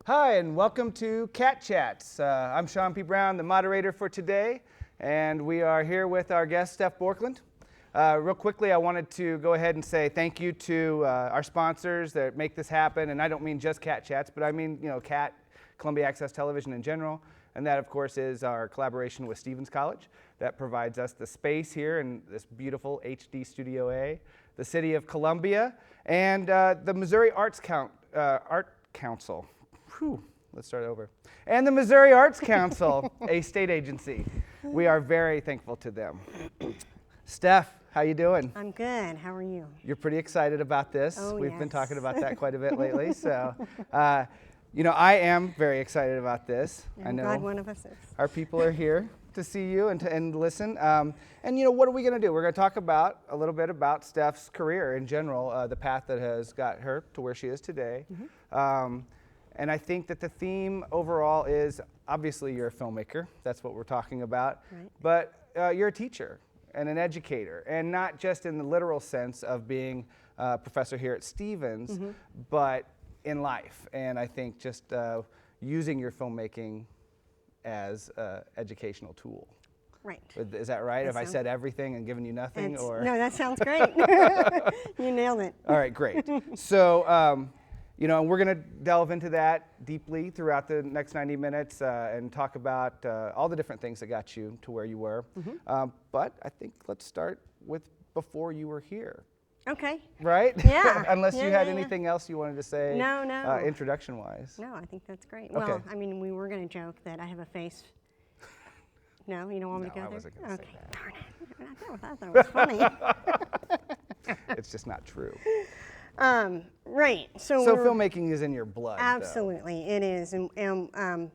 Hi, and welcome to Cat Chats. I'm Sean P. Brown, the moderator for today, and we are here with our guest, Steph Borklund. Real quickly, I wanted to go ahead and say thank you to our sponsors that make this happen, and I don't mean just Cat Chats, but I mean, Cat, Columbia Access Television in general, and that, of course, is our collaboration with Stevens College that provides us the space here in this beautiful HD Studio A, the city of Columbia, and the Missouri Art Council. Whew, let's start over. And the Missouri Arts Council, a state agency. We are very thankful to them. Steph, how you doing? I'm good. How are you? You're pretty excited about this. Oh, We've been yes. talking about that quite a bit lately. So, I am very excited about this. I'm glad one of us is. Our people are here to see you and listen. What are we going to do? We're going to talk about a little bit about Steph's career in general, the path that has got her to where she is today. Mm-hmm. And I think that the theme overall is, obviously you're a filmmaker, that's what we're talking about, right. But you're a teacher and an educator, and not just in the literal sense of being a professor here at Stevens, mm-hmm. but in life. And I think just using your filmmaking as an educational tool. Right. Is that right? Have I said everything and given you nothing? Or? No, that sounds great. You nailed it. All right, great. So, and we're going to delve into that deeply throughout the next 90 minutes and talk about all the different things that got you to where you were. Mm-hmm. But I think let's start with before you were here. Okay. Right? Yeah. Unless you had anything else you wanted to say. No. Introduction-wise. No, I think that's great. Okay. Well, I mean, we were going to joke that I have a face. No, you don't want me to go there? I wasn't going to say that. Darn it. I thought that was funny. It's just not true. Right. So filmmaking is in your blood. Absolutely, it is. And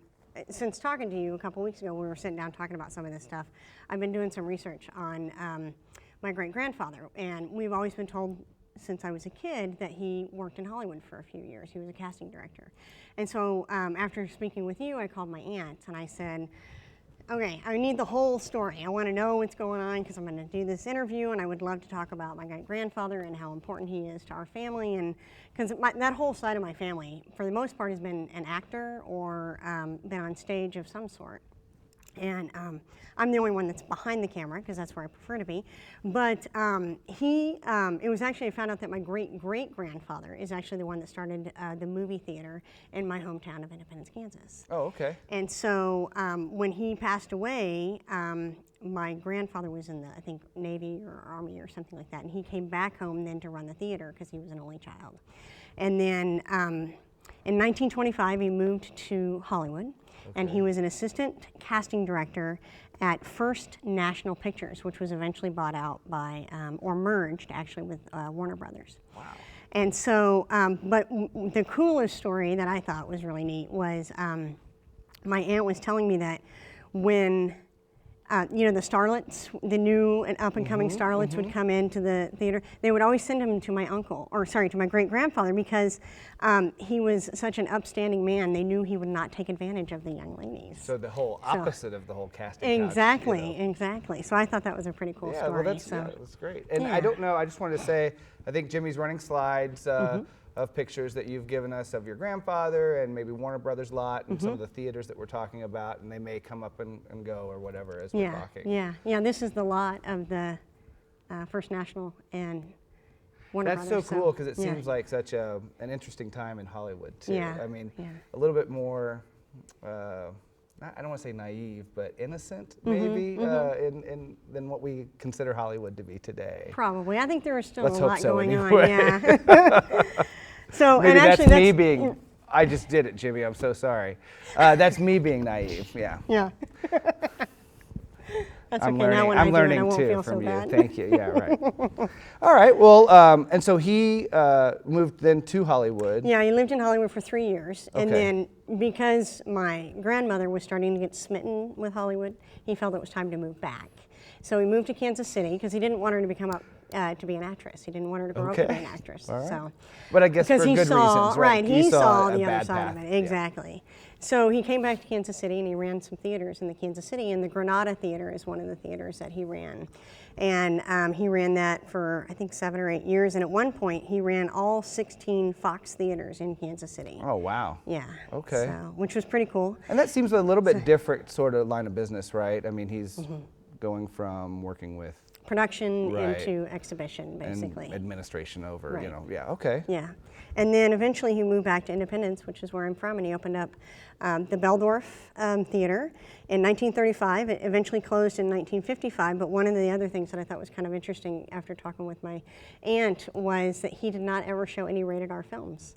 since talking to you a couple weeks ago, we were sitting down talking about some of this stuff. I've been doing some research on my great-grandfather, and we've always been told since I was a kid that he worked in Hollywood for a few years. He was a casting director. And so after speaking with you, I called my aunt and I said, okay, I need the whole story. I want to know what's going on because I'm going to do this interview, and I would love to talk about my great-grandfather and how important he is to our family. And because that whole side of my family, for the most part, has been an actor or been on stage of some sort. And I'm the only one that's behind the camera because that's where I prefer to be. But it was actually, I found out that my great-great-grandfather is actually the one that started the movie theater in my hometown of Independence, Kansas. Oh, okay. And so when he passed away, my grandfather was in the, I think, Navy or Army or something like that. And he came back home then to run the theater because he was an only child. And then in 1925, he moved to Hollywood. Okay. And he was an assistant casting director at First National Pictures, which was eventually bought out by, or merged actually with Warner Brothers. Wow. And so, but the coolest story that I thought was really neat was my aunt was telling me that when the starlets, the new and up-and-coming starlets would come into the theater, they would always send them to to my great-grandfather because he was such an upstanding man. They knew he would not take advantage of the young ladies. So the whole opposite of the whole casting exactly, couch, Exactly. So I thought that was a pretty cool story. Well, that's great. And I don't know, I just wanted to say, I think Jimmy's running slides of pictures that you've given us of your grandfather and maybe Warner Brothers lot and some of the theaters that we're talking about, and they may come up and go or whatever as we're talking. Yeah, this is the lot of the First National and Warner Brothers. That's so cool because it seems like such an interesting time in Hollywood too. Yeah. I mean, a little bit more, I don't want to say naive, but innocent maybe than what we consider Hollywood to be today. Probably. I think there is still Let's a lot hope so going anyway. on. Yeah. So, maybe and actually, that's me being. I just did it, Jimmy. I'm so sorry. That's me being naive. Yeah. Yeah. That's I'm okay. learning, Now when I'm I do learning it, I won't too feel from so you. bad. Thank you. Yeah, right. All right. Well, and so he moved then to Hollywood. Yeah, he lived in Hollywood for 3 years, and Okay. then because my grandmother was starting to get smitten with Hollywood, he felt it was time to move back. So he moved to Kansas City because he didn't want her to become to be an actress. He didn't want her to grow up to be an actress. All right. So, but I guess for good reasons, right? He saw a the other bad side path. of it. Exactly. So he came back to Kansas City and he ran some theaters in the Kansas City, and the Granada Theater is one of the theaters that he ran. And he ran that for, I think, 7 or 8 years. And at one point, he ran all 16 Fox theaters in Kansas City. Oh, wow. Yeah. Okay. So, which was pretty cool. And that seems a little bit different sort of line of business, right? I mean, he's going from working with Production Right. into exhibition, basically. and administration over, Right. you know, yeah, okay. Yeah. And then eventually he moved back to Independence, which is where I'm from, and he opened up the Beldorf Theater in 1935. It eventually closed in 1955, but one of the other things that I thought was kind of interesting after talking with my aunt was that he did not ever show any rated R films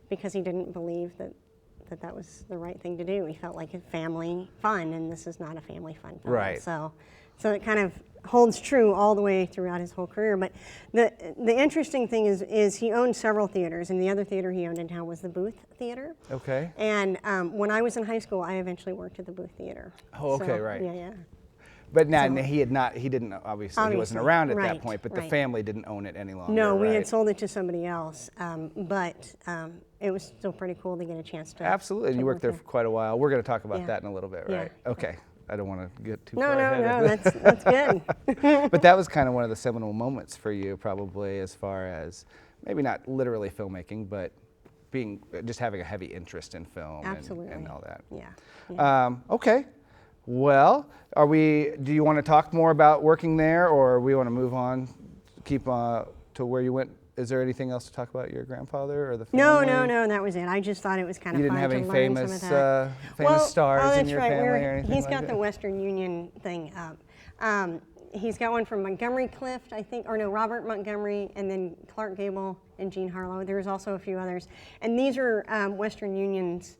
because he didn't believe that was the right thing to do. He felt like a family fun, and this is not a family fun film. Right. So it kind of holds true all the way throughout his whole career. But the interesting thing is he owned several theaters, and the other theater he owned in town was the Booth Theater. Okay. And when I was in high school, I eventually worked at the Booth Theater. Oh, okay, right. Yeah. But now he didn't, obviously, he wasn't around at that right, point, but the right. family didn't own it any longer. No, we right? had sold it to somebody else, but it was still pretty cool to get a chance to. Absolutely, and you worked there for quite a while. We're going to talk about Yeah. that in a little bit, Yeah. right? Okay. I don't want to get too No, far ahead of it. that's good. But that was kind of one of the seminal moments for you, probably, as far as maybe not literally filmmaking, but just having a heavy interest in film Absolutely. and all that. Yeah. Okay. Well, do you want to talk more about working there, or we want to move on, keep to where you went? Is there anything else to talk about your grandfather or the family? No, that was it. I just thought it was kind of You fun didn't have to any learn famous some of that. famous stars that's in your right. family or anything He's like got that? the Western Union thing up. He's got one from Montgomery Clift, I think, or no, Robert Montgomery, and then Clark Gable and Jean Harlow. There's also a few others. And these are Western Union's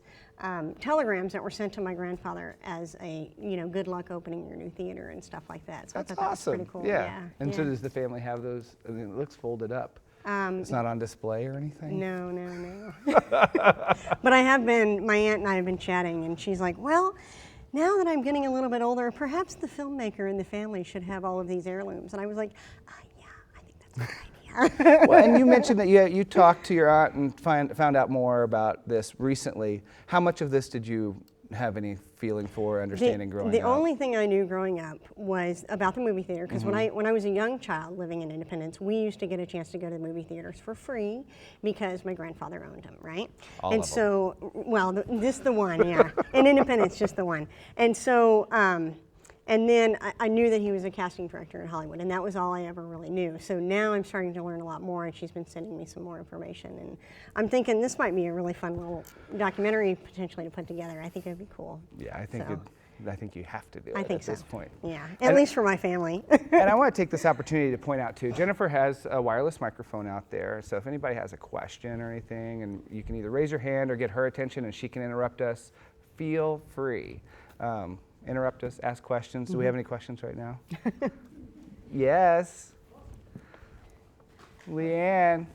telegrams that were sent to my grandfather as a, good luck opening your new theater and stuff like that. So That's I thought awesome. that was pretty cool. Yeah. And yeah. so does the family have those? I mean, it looks folded up. It's not on display or anything? No. But my aunt and I have been chatting, and she's like, well, now that I'm getting a little bit older, perhaps the filmmaker in the family should have all of these heirlooms. And I was like, yeah, I think that's a good idea. Well, and you mentioned that you talked to your aunt and found out more about this recently. How much of this did you have any feeling for, understanding growing up? The only thing I knew growing up was about the movie theater, because when I was a young child living in Independence, we used to get a chance to go to the movie theaters for free because my grandfather owned them, right? All and of them. so, well, this the one, yeah. In Independence, just the one. And so, and then I knew that he was a casting director in Hollywood, and that was all I ever really knew. So now I'm starting to learn a lot more, and she's been sending me some more information. And I'm thinking this might be a really fun little documentary potentially to put together. I think it'd be cool. Yeah, I think So. I think you have to do it I think at so. this point. Yeah, at least for my family. And I want to take this opportunity to point out too, Jennifer has a wireless microphone out there, so if anybody has a question or anything, and you can either raise your hand or get her attention and she can interrupt us, feel free. Interrupt us, ask questions. Do we have any questions right now? Yes. Leanne.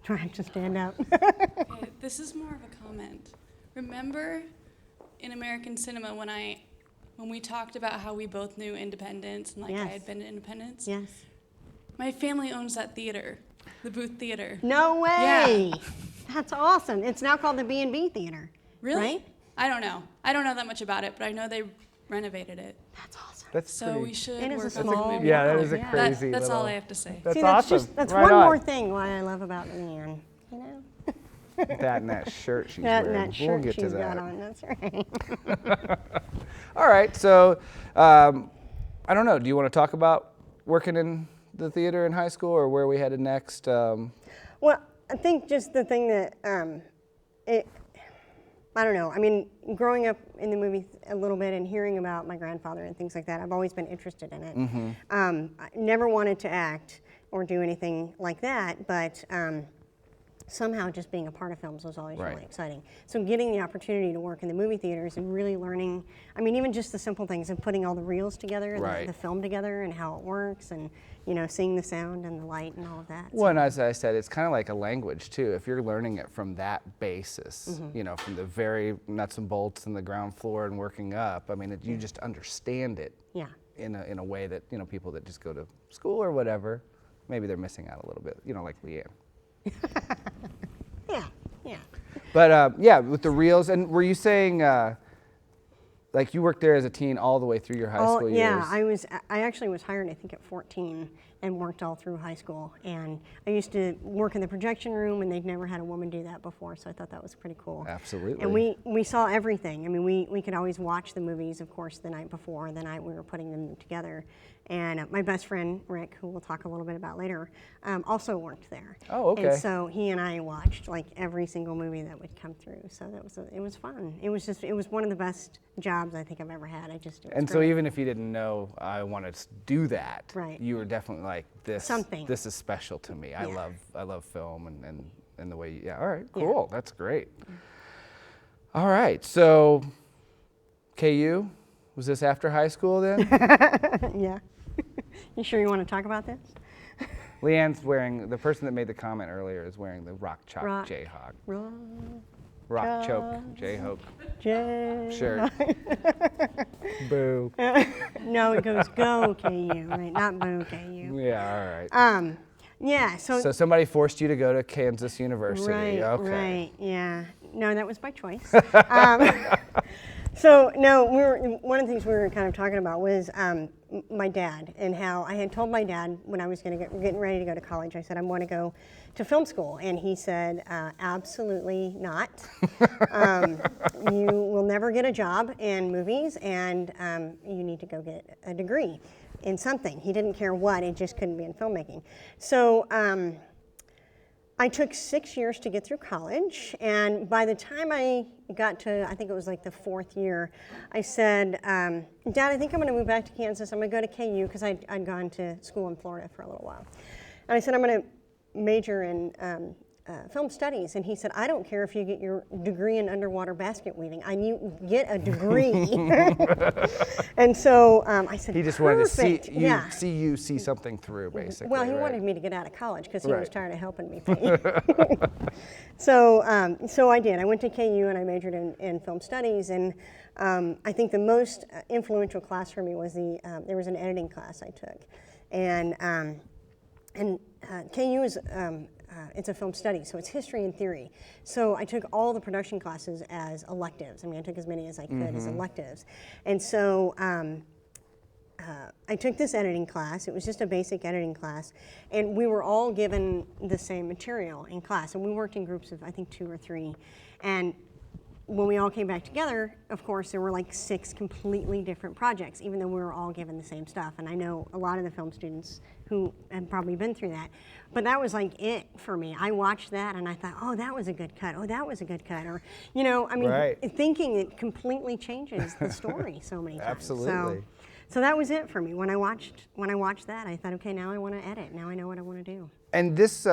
Trying to stand up. Okay, this is more of a comment. Remember in American cinema when we talked about how we both knew Independence and I Yes. had been to Independence? Yes. My family owns that theater, the Booth Theater. No way. That's awesome. It's now called the B&B Theater. Really? Right? I don't know. I don't know that much about it, but I know they renovated it. That's awesome. That's So pretty, we should It is a work on small- the movie. yeah, that together. is a Yeah. crazy That's all little- I have to say. That's See, awesome. That's Right one on. more thing why I love about Leanne. You know? That and that shirt she's That, wearing. that shirt we'll get she's to that. got on. That's right. All right, so I don't know. Do you want to talk about working in the theater in high school, or where we headed next? Well, I think just the thing that I don't know. I mean, growing up in the movie a little bit and hearing about my grandfather and things like that, I've always been interested in it. I never wanted to act or do anything like that, but somehow just being a part of films was always Right. really exciting. So getting the opportunity to work in the movie theaters and really learning, I mean, even just the simple things of putting all the reels together, Right. the film together and how it works, and, seeing the sound and the light and all of that. Well, and as I said, it's kind of like a language too. If you're learning it from that basis, from the very nuts and bolts and the ground floor and working up, I mean, you just understand it Yeah. in a way that, people that just go to school or whatever, maybe they're missing out a little bit, like Leanne. Yeah, yeah. But yeah, with the reels, and were you saying like you worked there as a teen all the way through your high school years. Yeah, I actually was hired, I think, at 14 and worked all through high school. And I used to work in the projection room, and they'd never had a woman do that before, so I thought that was pretty cool. Absolutely. And we saw everything. I mean, we could always watch the movies, of course, the night before, the night we were putting them together. And my best friend, Rick, who we'll talk a little bit about later, also worked there. Oh, okay. And so he and I watched like every single movie that would come through. So it was fun. It was one of the best jobs I think I've ever had. It was and so great. even if you didn't know I wanted to do that, Right. you were definitely like this. Something. This is special to me. Yeah. I love film and the way. Yeah. All right. Cool. Yeah. That's great. All right. So, KU, was this after high school then? Yeah. You sure you want to talk about this? Leanne's wearing, the person that made the comment earlier is wearing the Rock Chalk Rock. Jayhawk. Rock Choke Jayhawk J. shirt. Boo. No, it goes go KU, right? Not boo KU. Yeah, all right. Yeah. So somebody forced you to go to Kansas University. right, Okay. right, yeah. No, that was by choice. So no, one of the things we were kind of talking about was my dad and how I had told my dad when I was getting ready to go to college. I said I want to go to film school, and he said absolutely not. You will never get a job in movies, and you need to go get a degree in something. He didn't care what; it just couldn't be in filmmaking. So. I took 6 years to get through college, and by the time I got to, I think it was like the 4th year, I said, Dad, I think I'm going to move back to Kansas. I'm going to go to KU because I'd gone to school in Florida for a little while. And I said, I'm going to major in film studies. And he said, I don't care if you get your degree in underwater basket weaving. You get a degree. And so I said, he just perfect. wanted to see you see something through, basically. Well, he right? wanted me to get out of college because he Right. was tired of helping me pay. So I did. I went to KU and I majored in film studies. And I think the most influential class for me was there was an editing class I took. And KU is, it's a film study, so it's history and theory. So I took all the production classes as electives. I mean, I took as many as I could as electives. And so I took this editing class. It was just a basic editing class. And we were all given the same material in class. And we worked in groups of, I think, 2 or 3. And when we all came back together, of course, there were like 6 completely different projects, even though we were all given the same stuff. And I know a lot of the film students who have probably been through that. But that was like it for me. I watched that and I thought, oh, that was a good cut. Oh, that was a good cut. Or, you know, I mean, Right. thinking it completely changes the story so many times. Absolutely. So that was it for me. When I watched that, I thought, okay, now I want to edit. Now I know what I want to do. And this,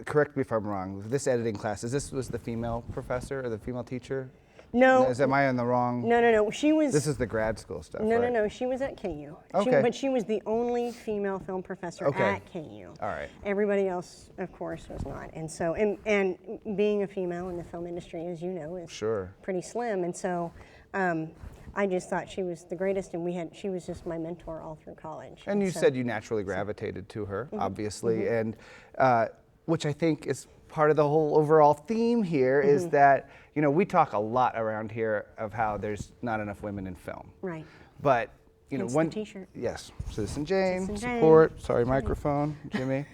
correct me if I'm wrong, this editing class, was the female professor or the female teacher? No. Am I on the wrong? No. She was. This is the grad school stuff, No, right? no. She was at KU. Okay. But she was the only female film professor Okay. at KU. All right. Everybody else, of course, was not. And so, and being a female in the film industry, as you know, is Sure. pretty slim. And so, I just thought she was the greatest, and she was just my mentor all through college. And you so, said you naturally gravitated to her, obviously, and which I think is part of the whole overall theme here is that, you know, we talk a lot around here of how there's not enough women in film. Right. But, you know, Hence one the t-shirt. Yes, Citizen Jane, Citizen Jane. support. Sorry, microphone, Jimmy.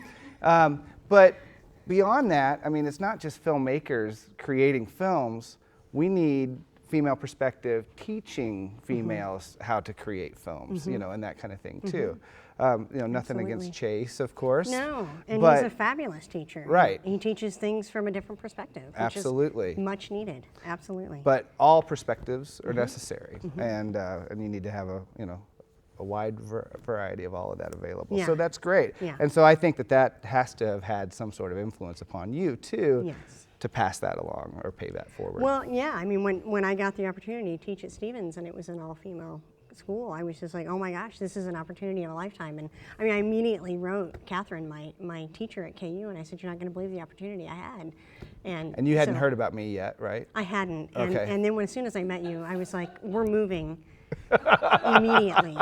But beyond that, I mean, it's not just filmmakers creating films. We need female perspective teaching females how to create films, you know, and that kind of thing too. You know, nothing Absolutely. against Chase, of course. No, and but he's a fabulous teacher. Right. He teaches things from a different perspective. Which Absolutely. Is much needed. Absolutely. But all perspectives are necessary, and you need to have a wide variety of all of that available. Yeah. So that's great. Yeah. And so I think that has to have had some sort of influence upon you too, Yes. to pass that along or pay that forward. Well, yeah. I mean, when I got the opportunity to teach at Stevens and it was an all-female school, I was just like, oh my gosh, this is an opportunity of a lifetime. And I mean, I immediately wrote Catherine, my teacher at KU, and I said, you're not going to believe the opportunity I had. And you hadn't so heard about me yet, right? I hadn't. And, Okay. and then as soon as I met you, I was like, we're moving immediately.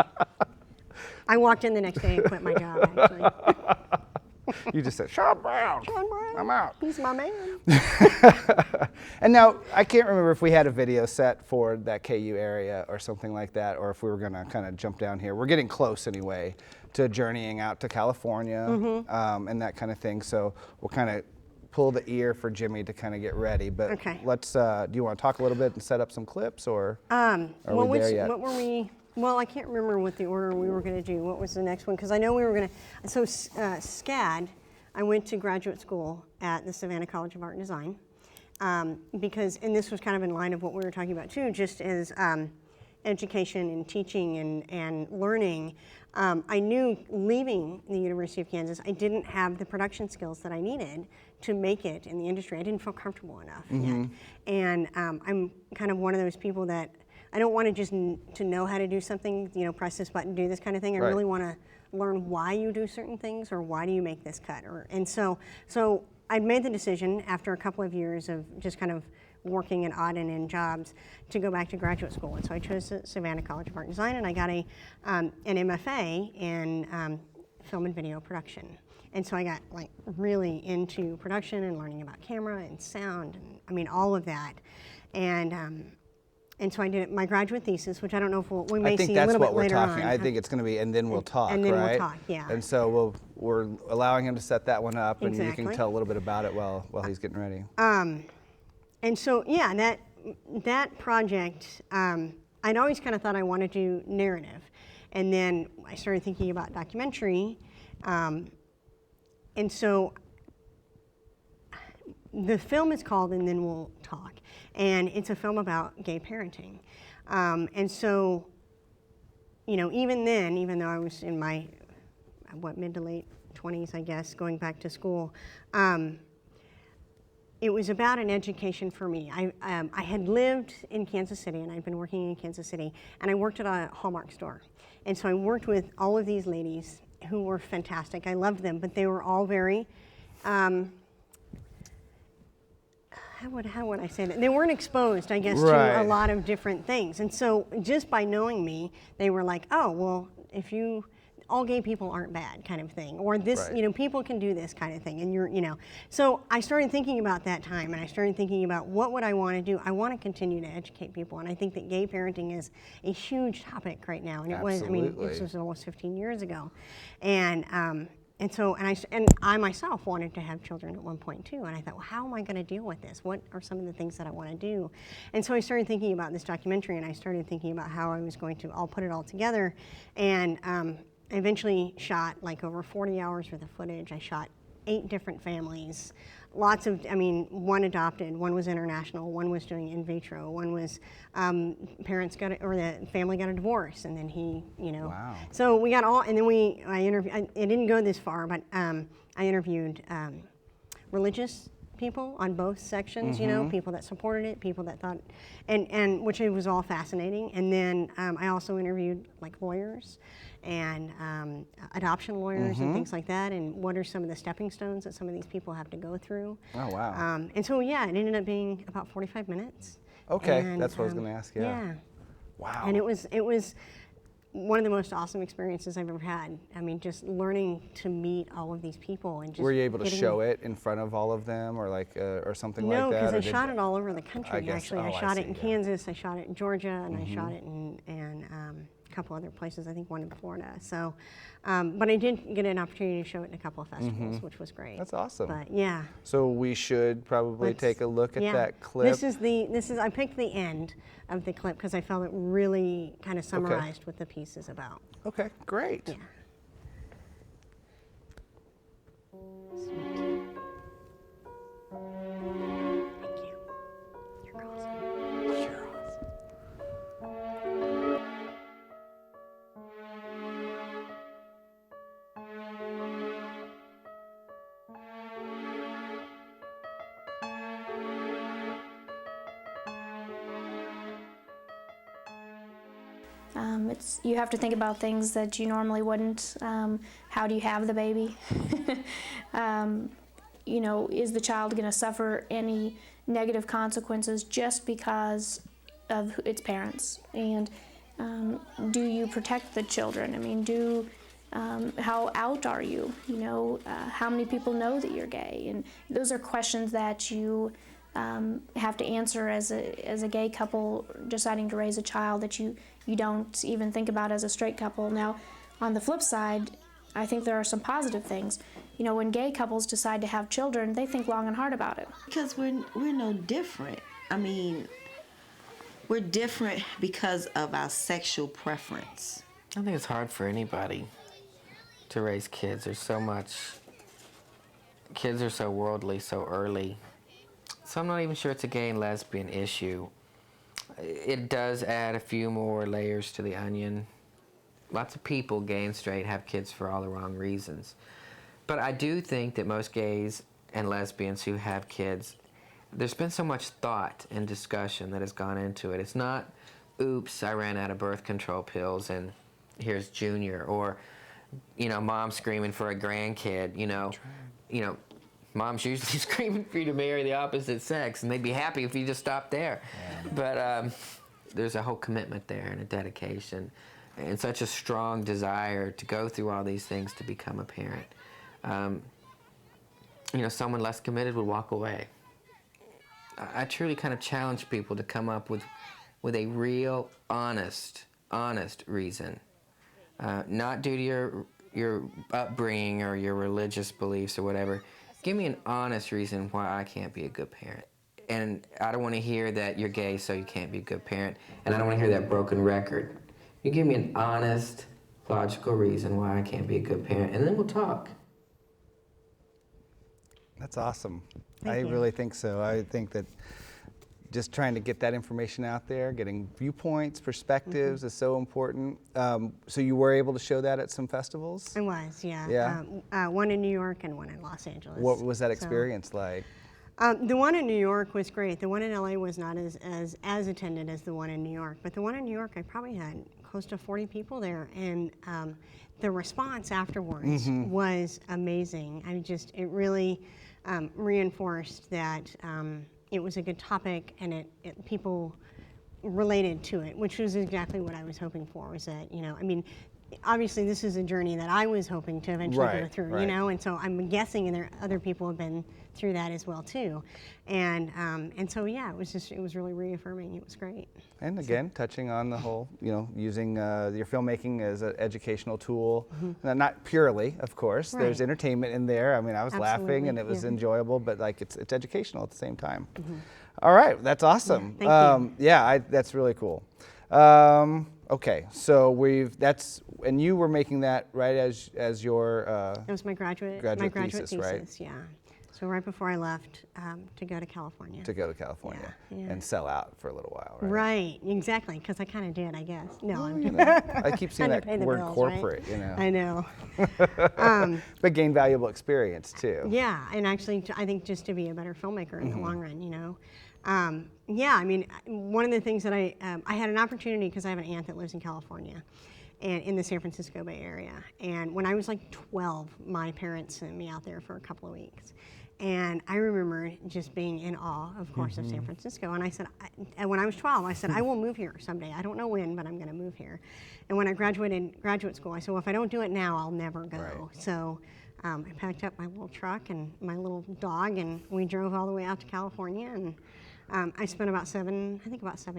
I walked in the next day and quit my job, actually. You just said, Sean Brown, John Brown, I'm out. he's my man. And now, I can't remember if we had a video set for that KU area or something like that, or if we were going to kind of jump down here. We're getting close anyway to journeying out to California and that kind of thing. So we'll kind of pull the ear for Jimmy to kind of get ready. But Okay. let's, do you want to talk a little bit and set up some clips, or are well, we there yet? what were we? Well, I can't remember what the order we were going to do. What was the next one? Because I know we were going to. So SCAD, I went to graduate school at the Savannah College of Art and Design because, and this was kind of in line of what we were talking about too, just as education and teaching and learning. I knew leaving the University of Kansas, I didn't have the production skills that I needed to make it in the industry. I didn't feel comfortable enough yet. And I'm kind of one of those people that I don't want to just to know how to do something, you know, press this button, do this kind of thing. I really want to learn why you do certain things, or why do you make this cut. And so I'd made the decision after a couple of years of just kind of working at odd and end jobs to go back to graduate school. And so I chose the Savannah College of Art and Design, and I got an MFA in film and video production. And so I got like really into production and learning about camera and sound, and I mean all of that. And so I did my graduate thesis, which I don't know if we may see a little bit later on. I think it's going to be, and then we'll talk, and then right? we'll talk, yeah. And so we're allowing him to set that one up, and you Exactly. can tell a little bit about it while he's getting ready. And so, yeah, that project, I'd always kind of thought I wanted to do narrative. And then I started thinking about documentary. And so the film is called And Then We'll Talk. And it's a film about gay parenting. And so, you know, even then, even though I was in my, mid to late 20s, I guess, going back to school, it was about an education for me. I had lived in Kansas City, and I'd been working in Kansas City, and I worked at a Hallmark store. And so I worked with all of these ladies who were fantastic. I loved them, but they were all very, how would I say that? They weren't exposed, I guess, to a lot of different things. And so just by knowing me, they were like, oh, well, all gay people aren't bad kind of thing, or this, you know, people can do this kind of thing, and you know. So I started thinking about that time, and I started thinking about what would I want to do. I want to continue to educate people, and I think that gay parenting is a huge topic right now, and it was, I mean, this was almost 15 years ago, and I myself wanted to have children at one point too, and I thought, well, how am I going to deal with this? What are some of the things that I want to do? And so I started thinking about this documentary, and I started thinking about how I was going to put it all together, and I eventually shot like over 40 hours worth of footage. I shot 8 different families, lots of, I mean, one adopted, one was international, one was doing in vitro, one was the family got a divorce, and then he, you know. Wow. So we got all, and then I interviewed, it didn't go this far, but I interviewed religious people on both sections, you know, people that supported it, people that thought, and which it was all fascinating. And then I also interviewed like lawyers and adoption lawyers and things like that, and what are some of the stepping stones that some of these people have to go through. Oh, wow. And so, yeah, it ended up being about 45 minutes. Okay, and, that's what I was going to ask, yeah. Wow. And it was one of the most awesome experiences I've ever had. I mean, just learning to meet all of these people and just. Were you able to show it in front of all of them, or like, or something like that? No, because I shot it all over the country. Actually, I shot it in yeah. Kansas, I shot it in Georgia, and I shot it in a couple other places. I think one in Florida. So, but I did get an opportunity to show it in a couple of festivals, which was great. That's awesome. But yeah. So we should probably take a look at that clip. This is I picked the end of the clip because I felt it really kind of summarized what the piece is about. Okay, great. Yeah. Sweet. Thank you. You're awesome. You're awesome. You have to think about things that you normally wouldn't. How do you have the baby? You know, is the child going to suffer any negative consequences just because of its parents? And do you protect the children? I mean, how out are you? You know, how many people know that you're gay? And those are questions that you have to answer as a gay couple deciding to raise a child that you don't even think about as a straight couple. Now, on the flip side, I think there are some positive things. You know, when gay couples decide to have children, they think long and hard about it. Because we're no different. I mean, we're different because of our sexual preference. I think it's hard for anybody to raise kids. There's so much. Kids are so worldly so early. So I'm not even sure it's a gay and lesbian issue. It does add a few more layers to the onion. Lots of people, gay and straight, have kids for all the wrong reasons. But I do think that most gays and lesbians who have kids, there's been so much thought and discussion that has gone into it. It's not, oops, I ran out of birth control pills and here's Junior, or, you know, mom screaming for a grandkid, you know. Mom's usually screaming for you to marry the opposite sex, and they'd be happy if you just stopped there. Yeah. But there's a whole commitment there and a dedication and such a strong desire to go through all these things to become a parent. You know, someone less committed would walk away. I truly kind of challenge people to come up with a real, honest reason, not due to your upbringing or your religious beliefs or whatever. Give me an honest reason why I can't be a good parent. And I don't want to hear that you're gay so you can't be a good parent, and I don't want to hear that broken record. You give me an honest, logical reason why I can't be a good parent, and then we'll talk. That's awesome. Thank you. Really think so. I think that just trying to get that information out there, getting viewpoints, perspectives is so important. So you were able to show that at some festivals? I was, yeah. Yeah. One in New York and one in Los Angeles. What was that experience like? The one in New York was great. The one in LA was not as attended as the one in New York. But the one in New York, I probably had close to 40 people there. And the response afterwards was amazing. It really reinforced that it was a good topic, and people related to it, which was exactly what I was hoping for. Was that, you know, I mean, obviously this is a journey that I was hoping to eventually go through, you know, and so I'm guessing there other people have been through that as well too, and so yeah, it was really reaffirming. It was great. And again, touching on the whole, you know, using your filmmaking as an educational tool, not purely, of course. Right. There's entertainment in there. I mean, I was laughing and it was yeah. enjoyable, but like it's educational at the same time. All right, that's awesome. Yeah, thank you. Yeah, that's really cool. Okay, so and you were making that right as your It was my graduate thesis, right? Yeah. So right before I left to go to California. To go to California and sell out for a little while, right? Right, exactly, because I kind of did, I guess. No, I'm You know, I keep seeing Trying that to pay the word bills, corporate, right? you know. I know. But gain valuable experience too. Yeah, and actually, I think just to be a better filmmaker in the long run, you know. Yeah, I mean, one of the things that I had an opportunity because I have an aunt that lives in California, and in the San Francisco Bay Area. And when I was like 12, my parents sent me out there for a couple of weeks. And I remember just being in awe, of course, of San Francisco. And I said, and when I was 12, I said, I will move here someday. I don't know when, but I'm going to move here. And when I graduated graduate school, I said, well, if I don't do it now, I'll never go. Right. So I packed up my little truck and my little dog, and we drove all the way out to California. And I spent about 7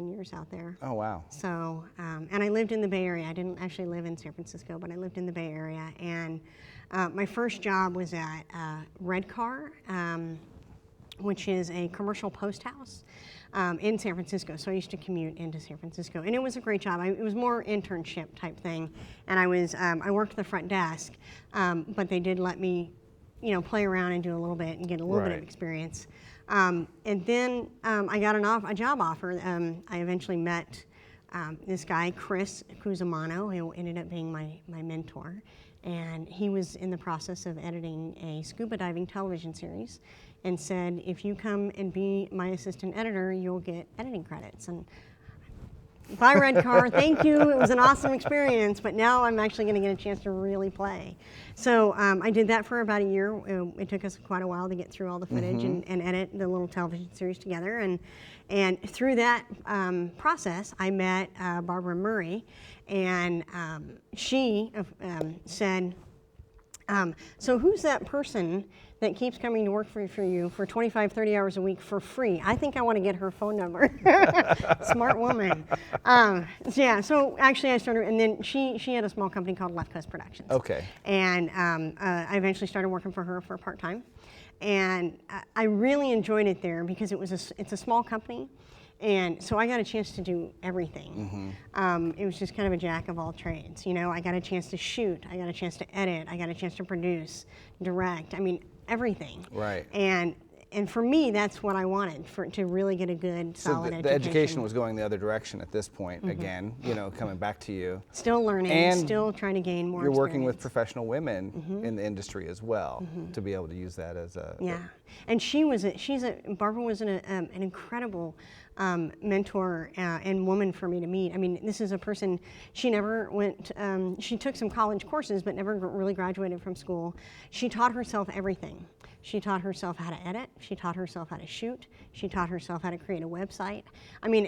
years out there. Oh, wow. So, and I lived in the Bay Area. I didn't actually live in San Francisco, but I lived in the Bay Area. And my first job was at Redcar, which is a commercial post house in San Francisco. So I used to commute into San Francisco, and it was a great job. It was more internship type thing, and I worked the front desk, but they did let me, you know, play around and do a little bit and get a little bit of experience. And then I got a job offer. I eventually met this guy, Chris Cusimano, who ended up being my mentor. And he was in the process of editing a scuba diving television series and said, if you come and be my assistant editor, you'll get editing credits. And bye, Redcar, thank you. It was an awesome experience, but now I'm actually going to get a chance to really play. So I did that for about a year. It took us quite a while to get through all the footage and edit the little television series together. And through that process, I met Barbara Murray, and she said, so who's that person that keeps coming to work for you for 25, 30 hours a week for free. I think I want to get her phone number. Smart woman. Yeah, so actually I started, and then she had a small company called Left Coast Productions. Okay. And I eventually started working for her for part-time. And I really enjoyed it there because it's a small company. And so I got a chance to do everything. It was just kind of a jack of all trades. You know, I got a chance to shoot, I got a chance to edit, I got a chance to produce, direct, I mean, everything. Right. And for me, that's what I wanted, to really get a good, solid So the education was going the other direction at this point, again, you know, coming back to you. Still learning, And still trying to gain more You're working with experience. professional women in the industry as well, to be able to use that as a... Yeah, and Barbara was an incredible mentor and woman for me to meet. I mean, this is a person, she never went, she took some college courses, but never really graduated from school. She taught herself everything. She taught herself how to edit. She taught herself how to shoot. She taught herself how to create a website. I mean,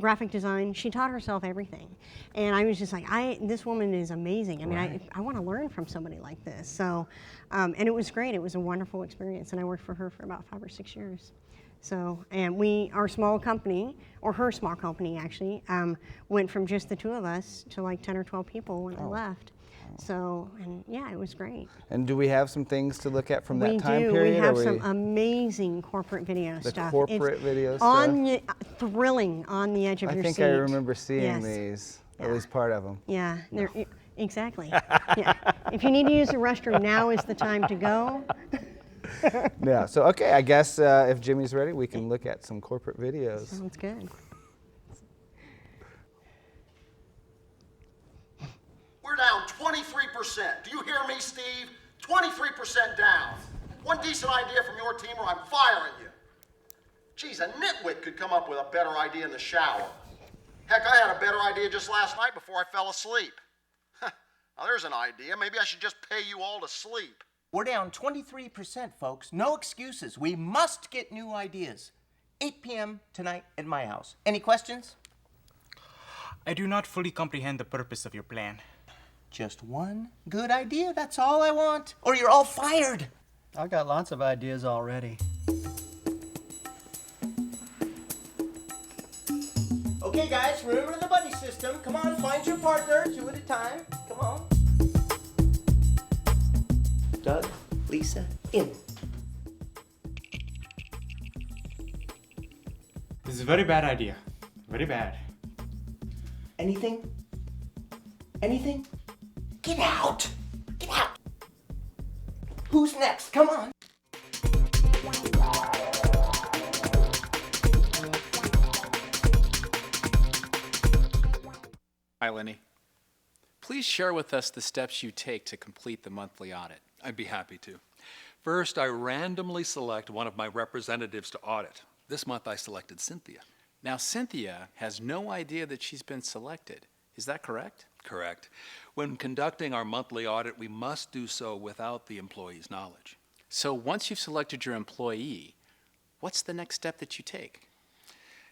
graphic design, she taught herself everything. And I was just like, this woman is amazing. I mean, I want to learn from somebody like this. So, and it was great. It was a wonderful experience. And I worked for her for about 5 or 6 years. So, and our small company, or her small company actually, went from just the two of us to like 10 or 12 people when I left. So, and yeah, it was great. And do we have some things to look at from that time We do. period? We have some amazing corporate video stuff. The corporate video stuff. Thrilling, on the edge of your seat. I think I remember seeing these, Yeah. at least part of them. Yeah, exactly. Yeah. If you need to use the restroom, now is the time to go. Yeah, so okay, I guess if Jimmy's ready, we can look at some corporate videos. Sounds good. We're down 23%. Do you hear me, Steve? 23% down. One decent idea from your team or I'm firing you. Geez, a nitwit could come up with a better idea in the shower. Heck, I had a better idea just last night before I fell asleep. Now there's an idea. Maybe I should just pay you all to sleep. We're down 23%, folks. No excuses. We must get new ideas. 8 p.m. tonight at my house. Any questions? I do not fully comprehend the purpose of your plan. Just one good idea, that's all I want. Or you're all fired. I've got lots of ideas already. Okay, guys, remember the buddy system. Come on, find your partner, 2 at a time. Come on. Doug, Lisa, in. This is a very bad idea. Very bad. Anything? Anything? Get out! Get out! Who's next? Come on! Hi, Lenny. Please share with us the steps you take to complete the monthly audit. I'd be happy to. First, I randomly select one of my representatives to audit. This month I selected Cynthia. Now, Cynthia has no idea that she's been selected. Is that correct? Correct. When conducting our monthly audit, we must do so without the employee's knowledge. So once you've selected your employee, what's the next step that you take?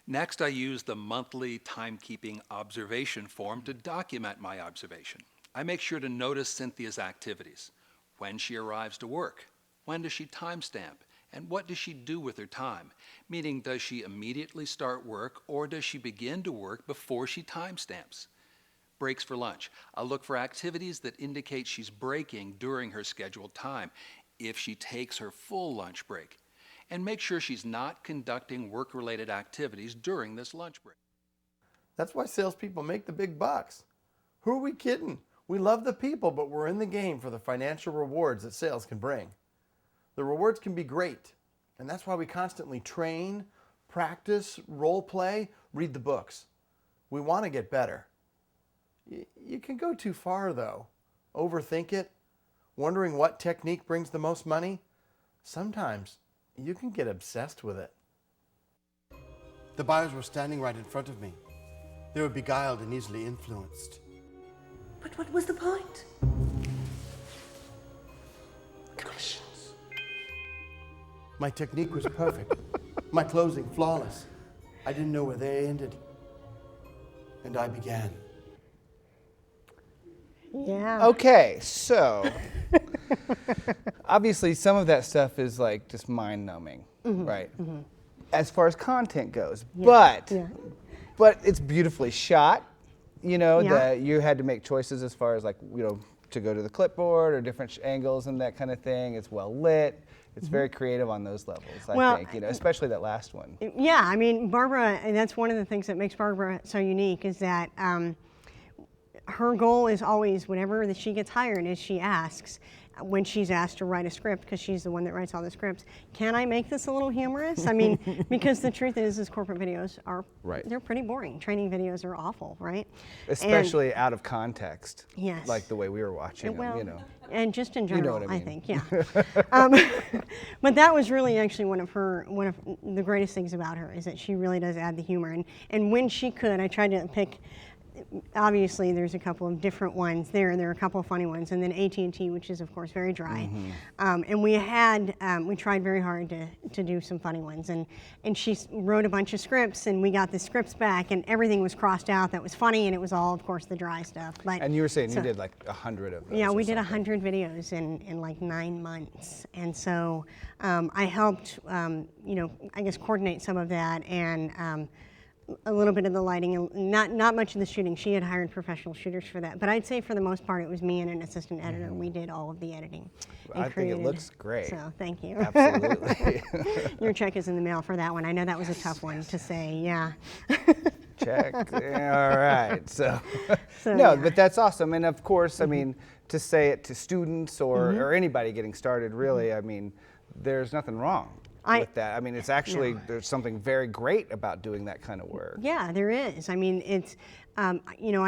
Next, I use the monthly timekeeping observation form to document my observation. I make sure to notice Cynthia's activities. When she arrives to work, when does she timestamp, and what does she do with her time? Meaning, does she immediately start work or does she begin to work before she timestamps? Breaks for lunch. I'll look for activities that indicate she's breaking during her scheduled time, if she takes her full lunch break, and make sure she's not conducting work-related activities during this lunch break. That's why salespeople make the big bucks. Who are we kidding? We love the people, but we're in the game for the financial rewards that sales can bring. The rewards can be great, and that's why we constantly train, practice, role play, read the books. We want to get better. You can go too far, though. Overthink it, wondering what technique brings the most money. Sometimes you can get obsessed with it. The buyers were standing right in front of me. They were beguiled and easily influenced. But what was the point? Commissions. My technique was perfect. My closing flawless. I didn't know where they ended. And I began. Yeah. Okay, so obviously some of that stuff is like just mind-numbing, right? As far as content goes, but it's beautifully shot. You know, that you had to make choices as far as like, you know, to go to the clipboard or different angles and that kind of thing. It's well lit. It's very creative on those levels, I think, you know, especially that last one. Yeah, I mean, Barbara, and that's one of the things that makes Barbara so unique is that her goal is always, whenever that she gets hired, is she asks, when she's asked to write a script, because she's the one that writes all the scripts, can I make this a little humorous? I mean, because the truth is corporate videos are, they're pretty boring. Training videos are awful, right? Especially out of context. Yes. Like the way we were watching them, you know. And just in general, you know what I mean. think, yeah. But that was really actually one of the greatest things about her is that she really does add the humor. And when she could, I tried to pick. Obviously, there's a couple of different ones there. There are a couple of funny ones, and then AT&T, which is of course very dry. And we tried very hard to do some funny ones. And she wrote a bunch of scripts, and we got the scripts back, and everything was crossed out that was funny, and it was all, of course, the dry stuff. But and you were saying you did like 100 of those. Yeah, we did 100 videos in like 9 months, and so I helped, you know, I guess coordinate some of that and. A little bit of the lighting, and not much of the shooting. She had hired professional shooters for that. But I'd say for the most part, it was me and an assistant editor. We did all of the editing. I think it looks great. So thank you. Absolutely. Your check is in the mail for that one. I know that was a tough one to say, yeah. Check. All right. So no, but that's awesome. And of course, I mean, to say it to students or anybody getting started, really, I mean, there's nothing wrong with that. I mean, it's actually, there's something very great about doing that kind of work. Yeah, there is. I mean, it's, you know,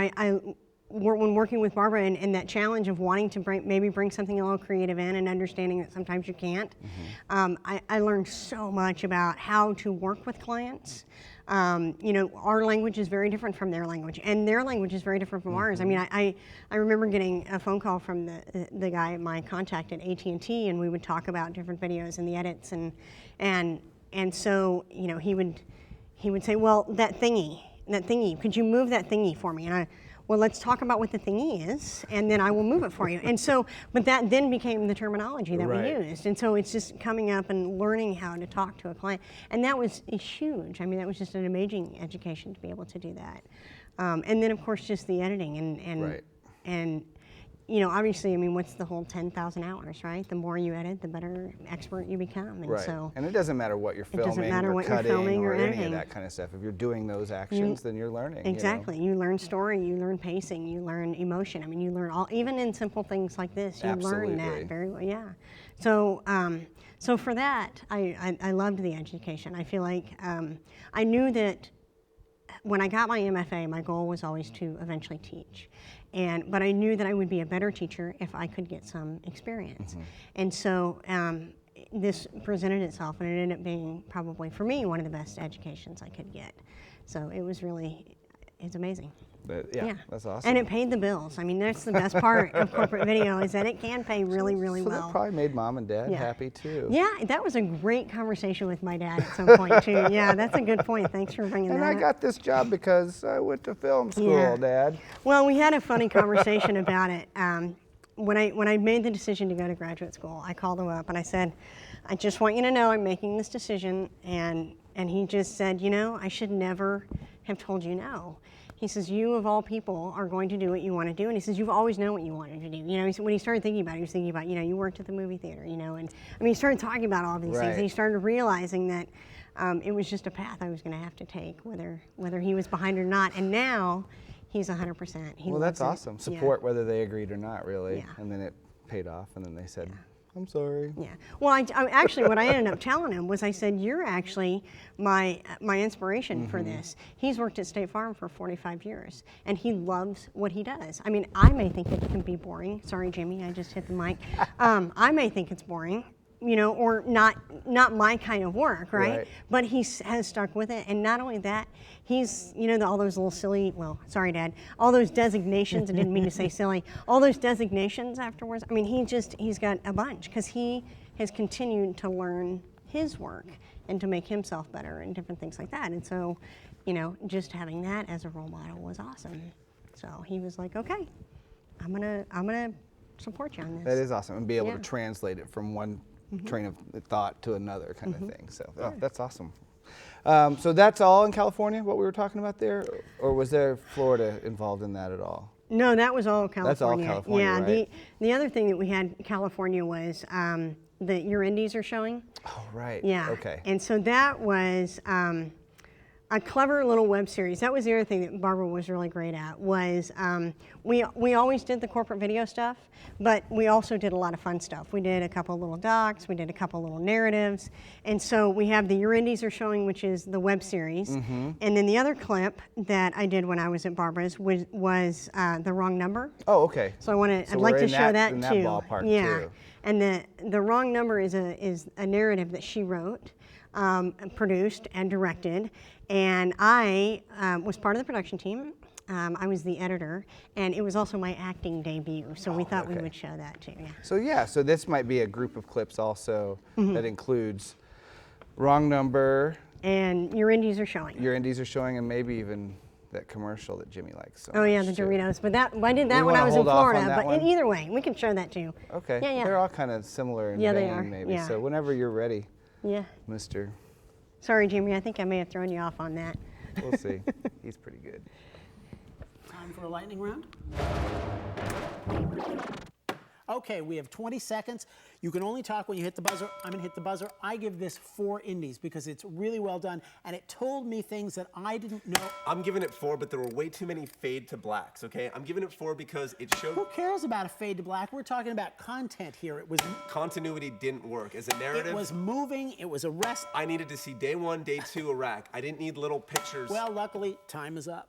when working with Barbara and that challenge of wanting to maybe bring something a little creative in and understanding that sometimes you can't, I learned so much about how to work with clients. You know, our language is very different from their language, and their language is very different from ours. I mean, I remember getting a phone call from the guy, my contact at AT&T, and we would talk about different videos and the edits, and so, you know, he would say, well, that thingy, could you move that thingy for me? And well, let's talk about what the thingy is, and then I will move it for you. And so, but that then became the terminology that we used. And so it's just coming up and learning how to talk to a client. And that was huge. I mean, that was just an amazing education to be able to do that. And then, of course, just the editing and you know, obviously, I mean, what's the whole 10,000 hours, right? The more you edit, the better expert you become. And so, and it doesn't matter what you're filming or cutting or any of that kind of stuff. If you're doing those actions, then you're learning. Exactly. You know? You learn story, you learn pacing, you learn emotion. I mean, you learn all, even in simple things like this, you learn that very well. Yeah. So, so for that, I loved the education. I feel like I knew that when I got my MFA, my goal was always to eventually teach. But I knew that I would be a better teacher if I could get some experience. And so this presented itself, and it ended up being probably, for me, one of the best educations I could get. So it was really, it's amazing. But yeah, that's awesome. And it paid the bills. I mean, that's the best part of corporate video is that it can pay really, really well. So that probably made mom and dad happy too. Yeah, that was a great conversation with my dad at some point too. Yeah, that's a good point. Thanks for bringing that up. And I got this job because I went to film school, Dad. Well, we had a funny conversation about it. When I made the decision to go to graduate school, I called him up and I said, I just want you to know I'm making this decision. And he just said, you know, I should never have told you no. He says, you of all people are going to do what you want to do. And he says, you've always known what you wanted to do. You know, when he started thinking about it, he was thinking about, you know, you worked at the movie theater, you know, and I mean, he started talking about all these things, and he started realizing that it was just a path I was going to have to take, whether he was behind or not. And now he's 100%. Well, that's awesome. Support whether they agreed or not, really. Yeah. And then it paid off, and then they said, I'm sorry. Yeah. Well, I actually, what I ended up telling him was I said, you're actually my inspiration for this. He's worked at State Farm for 45 years, and he loves what he does. I mean, I may think it can be boring. Sorry, Jimmy, I just hit the mic. I may think it's boring, you know, or not my kind of work, right? But he has stuck with it, and not only that, he's, you know, all those little silly, well, sorry, Dad, all those designations, I didn't mean to say silly, all those designations afterwards, I mean, he's got a bunch, because he has continued to learn his work and to make himself better and different things like that. And so, you know, just having that as a role model was awesome. So he was like, okay, I'm gonna support you on this. That is awesome, and be able Yeah. to translate it from one train of thought to another kind of thing. So that's awesome. So that's all in California, what we were talking about there, or was there Florida involved in that at all? No, that was all California. That's all California, yeah, right? the other thing that we had in California was that Your Indies are showing. Oh, right. Yeah. Okay. And so that was a clever little web series. That was the other thing that Barbara was really great at. Was we always did the corporate video stuff, but we also did a lot of fun stuff. We did a couple little docs. We did a couple little narratives, and so we have the Your Indies are showing, which is the web series, and then the other clip that I did when I was at Barbara's was the wrong number. Oh, okay. So I'd So like we're to in show that- that in that too. ballpark, yeah. too. And the wrong number is a narrative that she wrote, produced, and directed. And I was part of the production team. I was the editor, and it was also my acting debut. So we thought we would show that too. Yeah. So this might be a group of clips also that includes wrong number. And Your Indies are showing. Your Indies are showing, and maybe even that commercial that Jimmy likes so Oh yeah, the much, too. Doritos. But I did that We when I wanna was in hold off on Florida. that But one? either way, we can show that too. Okay. Yeah, yeah. They're all kind of similar in Yeah, they vein, are. maybe. Yeah. So whenever you're ready, Yeah. Mr. Sorry, Jimmy. I think I may have thrown you off on that. We'll see. He's pretty good. Time for a lightning round. Okay, we have 20 seconds. You can only talk when you hit the buzzer. I'm gonna hit the buzzer. I give this 4 indies because it's really well done, and it told me things that I didn't know. I'm giving it 4, but there were way too many fade to blacks, okay? I'm giving it 4 because it showed... Who cares about a fade to black? We're talking about content here. It was... Continuity didn't work. As a narrative... It was moving, it was arrest... I needed to see day 1, day 2 Iraq. I didn't need little pictures. Well, luckily, time is up.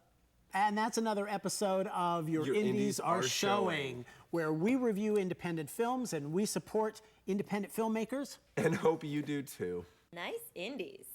And that's another episode of Your Indies Are Showing, where we review independent films and we support independent filmmakers. And hope you do too. Nice indies.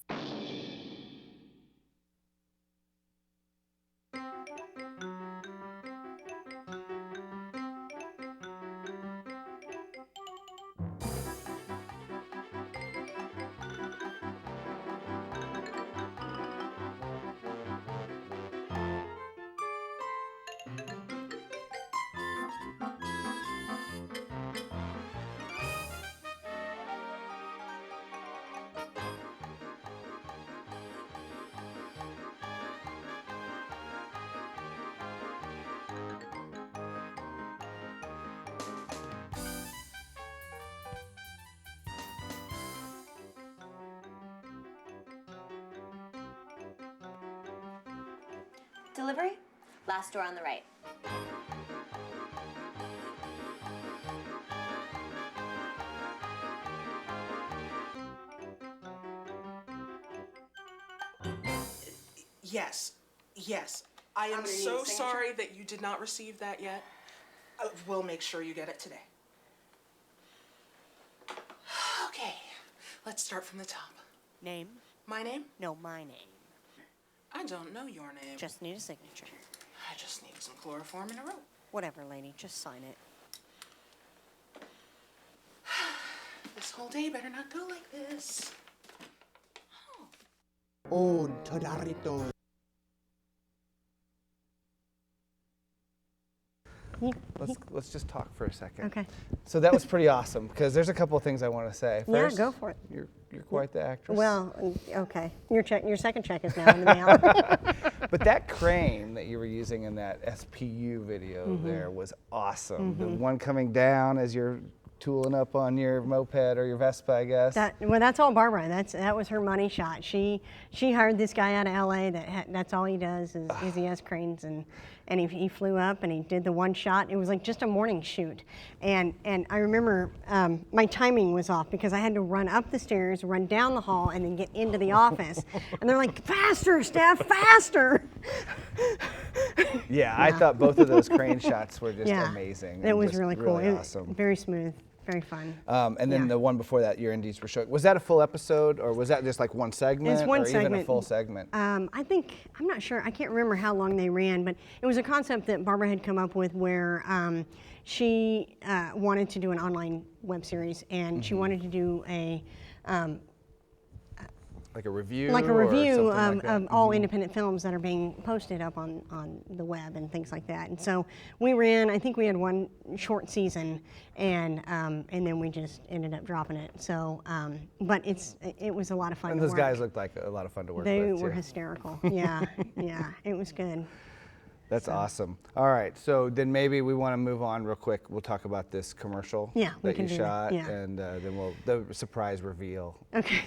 Delivery? Last door on the right. Yes, yes. I am so sorry that you did not receive that yet. We'll make sure you get it today. Okay, let's start from the top. Name? My name? No, my name. I don't know your name. Just need a signature. I just need some chloroform and a rope. Whatever, lady. Just sign it. This whole day better not go like this. Un todarito. Let's just talk for a second. Okay. So that was pretty awesome because there's a couple of things I want to say. First, Yeah, go for it. You're quite the actress. Well, okay. Your second check is now in the mail. But that crane that you were using in that SPU video there was awesome. The one coming down as you're tooling up on your moped or your Vespa, I guess. Well, that's all Barbara. That was her money shot. She hired this guy out of LA that's all he does is he has cranes and he flew up and he did the one shot. It was like just a morning shoot. And I remember my timing was off because I had to run up the stairs, run down the hall, and then get into the office. And they're like, faster, Steph, faster. Yeah, I thought both of those crane shots were just amazing. It was really cool. Really awesome. Very smooth. Very fun. And then the one before that, Your Indies were showing. Was that a full episode, or was that just like one segment, It's one or segment. even a full segment? I'm not sure. I can't remember how long they ran, but it was a concept that Barbara had come up with where she wanted to do an online web series, and she wanted to do a Like a review? Like a or review something like that? of all independent films that are being posted up on the web and things like that. And so we ran, I think we had one short season, and then we just ended up dropping it. So, but it was a lot of fun And to those work. guys looked like a lot of fun to work They with, were too. hysterical. Yeah, yeah, it was good. That's awesome. All right, so then maybe we want to move on real quick. We'll talk about this commercial Yeah, we that can you do that, shot, yeah. and then the surprise reveal, Okay.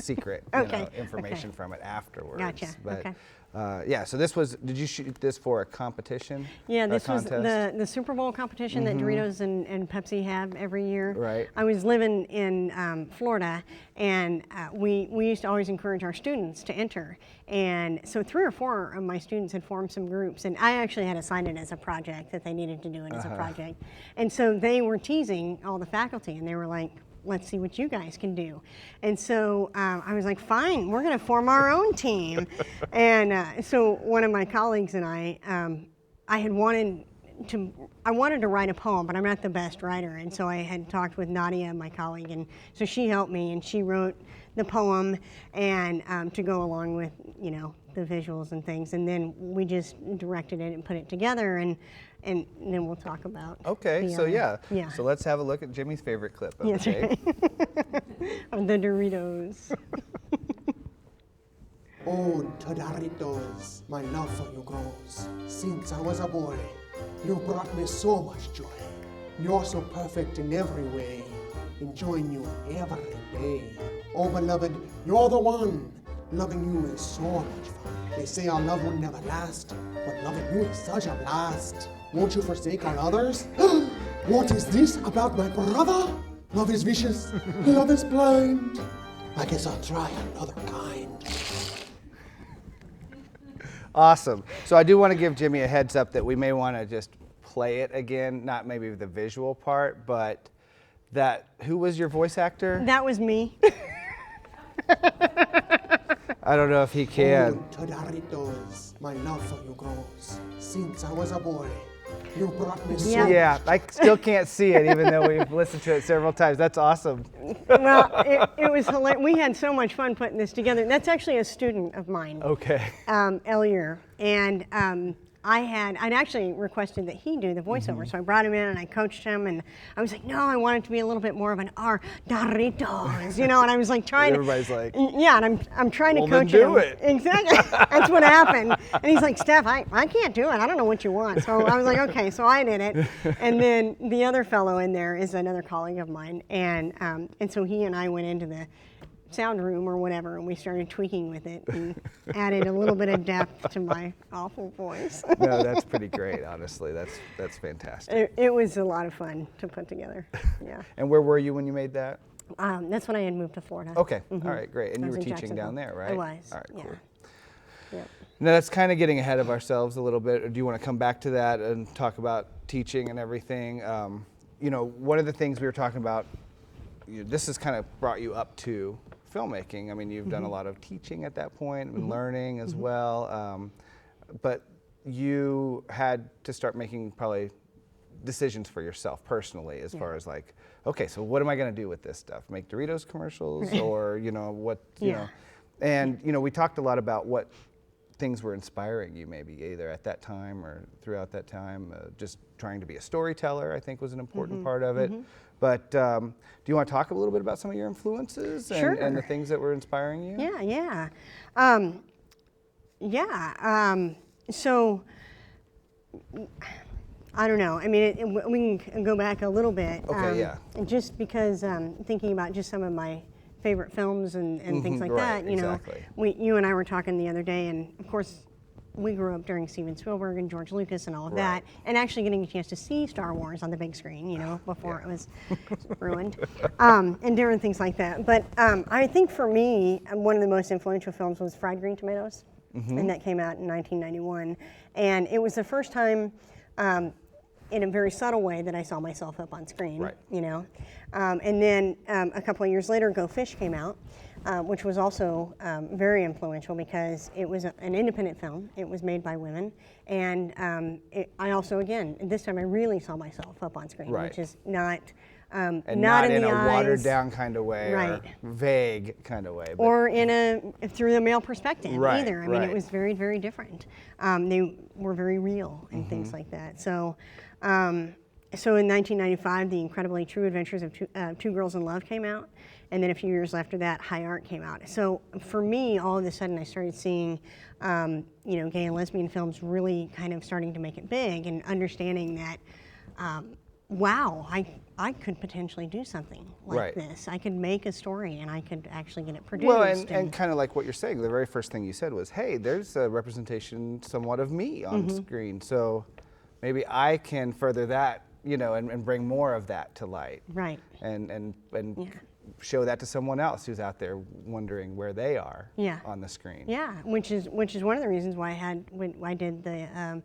secret Okay, information okay. from it afterwards. Gotcha, But, okay. yeah, so did you shoot this for a competition? Yeah, a this was contest? the Super Bowl competition that Doritos and Pepsi have every year. Right. I was living in Florida, and we used to always encourage our students to enter. And so 3 or 4 of my students had formed some groups, and I actually had assigned it as a project that they needed to do it as a project. And so they were teasing all the faculty, and they were like, let's see what you guys can do. And so I was like, fine, we're going to form our own team. And so one of my colleagues and I wanted to write a poem, but I'm not the best writer. And so I had talked with Nadia, my colleague, and so she helped me, and she wrote the poem and to go along with, the visuals and things. And then we just directed it and put it together, and then we'll talk about Okay, the so other- yeah. So let's have a look at Jimmy's favorite clip of Yes, the day. of the Doritos. Oh, Todaritos, my love for you grows. Since I was a boy, you brought me so much joy. You're so perfect in every way, enjoying you every day. Oh, beloved, you're the one. Loving you is so much fun. They say our love will never last, but loving you is such a blast. Won't you forsake all others? What is this about my brother? Love is vicious, love is blind. I guess I'll try another kind. Awesome. So I do want to give Jimmy a heads up that we may want to just play it again, not maybe the visual part, but who was your voice actor? That was me. I don't know if he can. Oh, Todaritos, my love for you grows. Since I was a boy, you brought me so Yeah, I still can't see it, even though we've listened to it several times. That's awesome. Well, it was hilarious. We had so much fun putting this together. That's actually a student of mine. Okay. Elier, and I'd actually requested that he do the voiceover, so I brought him in and I coached him, and I was like, no, I want it to be a little bit more of an R, Doritos, and I was like trying Everybody's like, yeah, and I'm trying to well, then coach do him. it. Exactly, that's what happened, and he's like, Steph, I can't do it, I don't know what you want, so I was like, okay, so I did it, and then the other fellow in there is another colleague of mine, and so he and I went into the sound room or whatever, and we started tweaking with it and added a little bit of depth to my awful voice. No, that's pretty great, honestly. That's fantastic. It was a lot of fun to put together. Yeah. And where were you when you made that? That's when I had moved to Florida. Okay. Mhm. All right, great. And I you was were in teaching down there, right? I was. All right, yeah. cool. Yeah. Now that's kind of getting ahead of ourselves a little bit. Do you want to come back to that and talk about teaching and everything? One of the things we were talking about, this has kind of brought you up to filmmaking. I mean, you've done a lot of teaching at that point and learning as well, but you had to start making probably decisions for yourself personally as far as like, okay, so what am I going to do with this stuff? Make Doritos commercials or, what, know? And, we talked a lot about what things were inspiring you maybe either at that time or throughout that time. Just trying to be a storyteller, I think, was an important part of it. But do you want to talk a little bit about some of your influences and the things that were inspiring you? Yeah. So I don't know. I mean, we can go back a little bit. Okay, yeah. Just because thinking about just some of my favorite films and things like right, that, exactly. you and I were talking the other day, and of course, we grew up during Steven Spielberg and George Lucas and all of that, and actually getting a chance to see Star Wars on the big screen, before it was ruined, and different things like that. But I think for me, one of the most influential films was Fried Green Tomatoes, and that came out in 1991. And it was the first time, in a very subtle way, that I saw myself up on screen, and then a couple of years later, Go Fish came out, which was also very influential because it was an independent film. It was made by women, and I also, again, this time I really saw myself up on screen, which is not and not in in the a eyes, watered down kind of way, right, or vague kind of way, but or in a through the male perspective Right, either. I mean, it right. was very, very different. They were very real and things like that. So, so in 1995, The Incredibly True Adventures of Two Girls in Love came out, and then a few years after that, High Art came out. So for me, all of a sudden, I started seeing, you know, gay and lesbian films really kind of starting to make it big, and understanding that, wow, I could potentially do something like Right. this. I could make a story, and I could actually get it produced. Well, and kind of like what you're saying, the very first thing you said was, hey, there's a representation somewhat of me on screen, so maybe I can further that, you know, and bring more of that to light. Right. And show that to someone else who's out there wondering where they are on the screen. Yeah, which is one of the reasons why I did the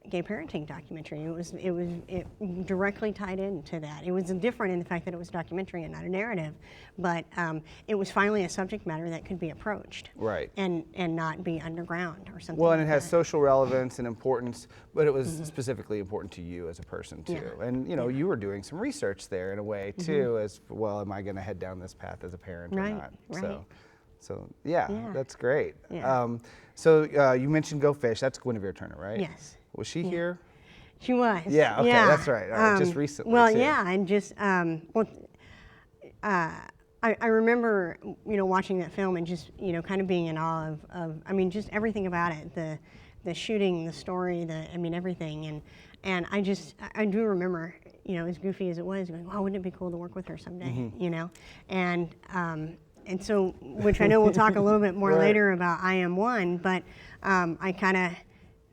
gay parenting documentary. It directly tied into that. It was different in the fact that it was a documentary and not a narrative, but it was finally a subject matter that could be approached. Right. And not be underground or something. Well, and it like has that. social relevance and importance, but it was specifically important to you as a person too. Yeah. And you know, you were doing some research there in a way too, as well. Am I going to head down this path as a parent or not? Right. So yeah, that's great. Yeah. So you mentioned Go Fish. That's Guinevere Turner, right? Yes. Was she here? She was. Yeah. Okay, that's right. All right. Just recently. Well, too. yeah, and just I remember, you know, watching that film and just, you know, kind of being in awe of I mean, just everything about it, the shooting, the story, I mean, everything, and I do remember, you know, as goofy as it was, going, wow, wouldn't it be cool to work with her someday, you know, and so, which I know we'll talk a little bit more later about I Am One, but I kind of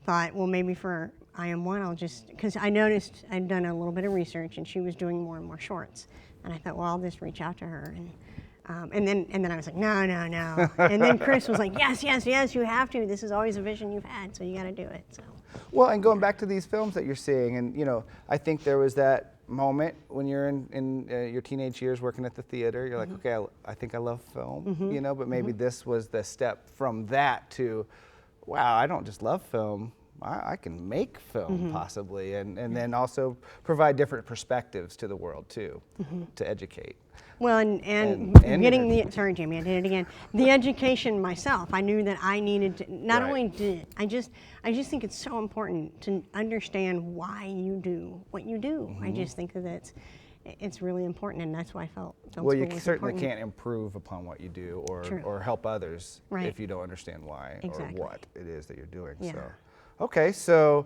thought, well, maybe for I Am One, I'll just, because I noticed I'd done a little bit of research and she was doing more and more shorts. And I thought, well, I'll just reach out to her. And then I was like, no. And then Chris was like, yes, you have to. This is always a vision you've had, so you got to do it. So. Well, and going back to these films that you're seeing, and you know, I think there was that moment when you're in your teenage years working at the theater. You're like, okay, I think I love film, you know, but maybe this was the step from that to, wow, I don't just love film. I can make film possibly, and then also provide different perspectives to the world too, to educate. Well, and getting the, sorry Jamie, I did it again, the education myself. I knew that I needed to, not only did, I just think it's so important to understand why you do what you do. I just think that it's really important, and that's why I felt film well, school you was certainly important. can't improve upon what you do or help others if you don't understand why or what it is that you're doing. Yeah. So. Okay, so,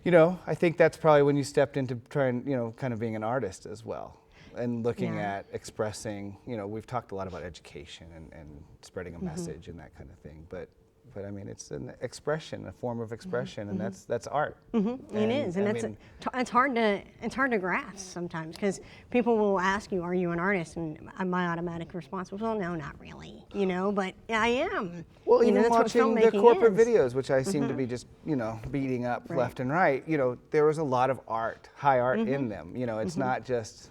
you know, I think that's probably when you stepped into trying, you know, kind of being an artist as well and looking at expressing, you know, we've talked a lot about education and spreading a message and that kind of thing, but I mean, it's an expression, a form of expression, and that's art. It is, and it's hard to grasp sometimes, because people will ask you, "Are you an artist?" And my automatic response was, "Well, no, not really," you know. But I am. Well, you even know, that's watching what the corporate is. videos, which I seem to be just, you know, beating up left and right. You know, there was a lot of art, high art in them. You know, it's not just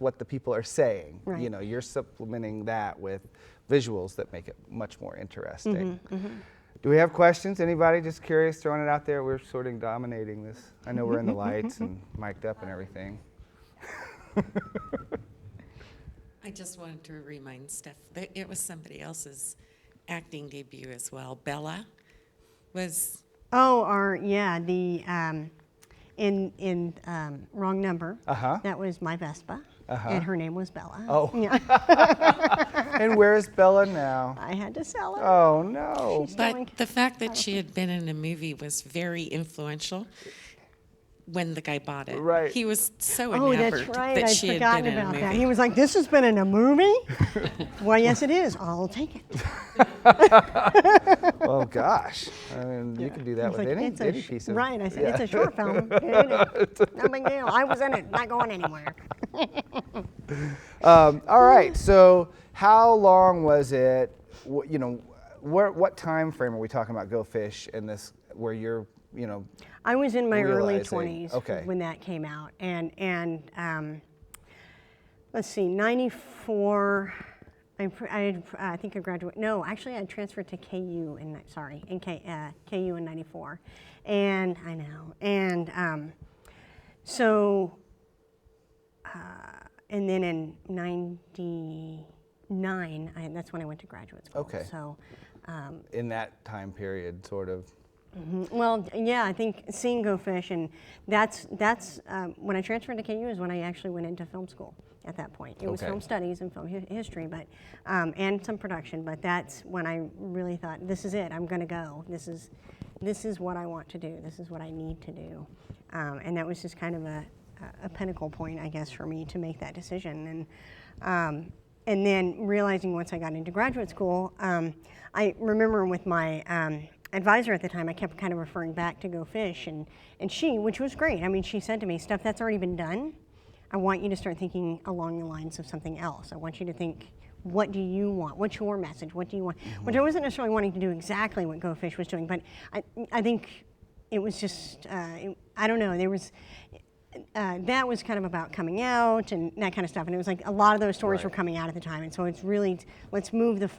what the people are saying. You know, you're supplementing that with visuals that make it much more interesting. Do we have questions? Anybody just curious, throwing it out there? We're sort of dominating this. I know we're in the lights and mic'd up and everything. I just wanted to remind Steph that it was somebody else's acting debut as well. Bella was. Oh, the in Wrong Number. That was my Vespa, and her name was Bella. Oh. Yeah. And where is Bella now? I had to sell her. Oh no! But the fact that she had been in a movie was very influential. When the guy bought it, right? He was so enamored that's right. That she had been in a movie. That. He was like, "This has been in a movie." Well, yes, it is. I'll take it. Oh gosh! I mean, you can do that with any piece of. Right. I said it's a short film. No big deal. I was in it. Not going anywhere. All right. So, how long was it? You know, what time frame are we talking about? Go Fish and this, where you're, you know. I was in my early realizing- 20s when that came out, and let's see, 94. I think I graduated. No, actually, I transferred to KU in KU in '94, and I know, and so and then in '99, that's when I went to graduate school. Okay. So. In that time period, sort of. Well, yeah, I think seeing Go Fish, and that's when I transferred to KU is when I actually went into film school at that point. It was Okay. film studies and film history, but and some production, but that's when I really thought, this is it, I'm gonna go. This is what I want to do. This is what I need to do. And that was just kind of a pinnacle point, I guess, for me to make that decision. And then realizing once I got into graduate school, I remember with my advisor at the time, I kept kind of referring back to Go Fish, and she, which was great, I mean, she said to me, "Steph, that's already been done. I want you to start thinking along the lines of something else. I want you to think, what do you want? What's your message? What do you want?" Which I wasn't necessarily wanting to do exactly what Go Fish was doing, but I think it was just, I don't know, there was, that was kind of about coming out and that kind of stuff, and it was like a lot of those stories were coming out at the time, and so it's really, let's move the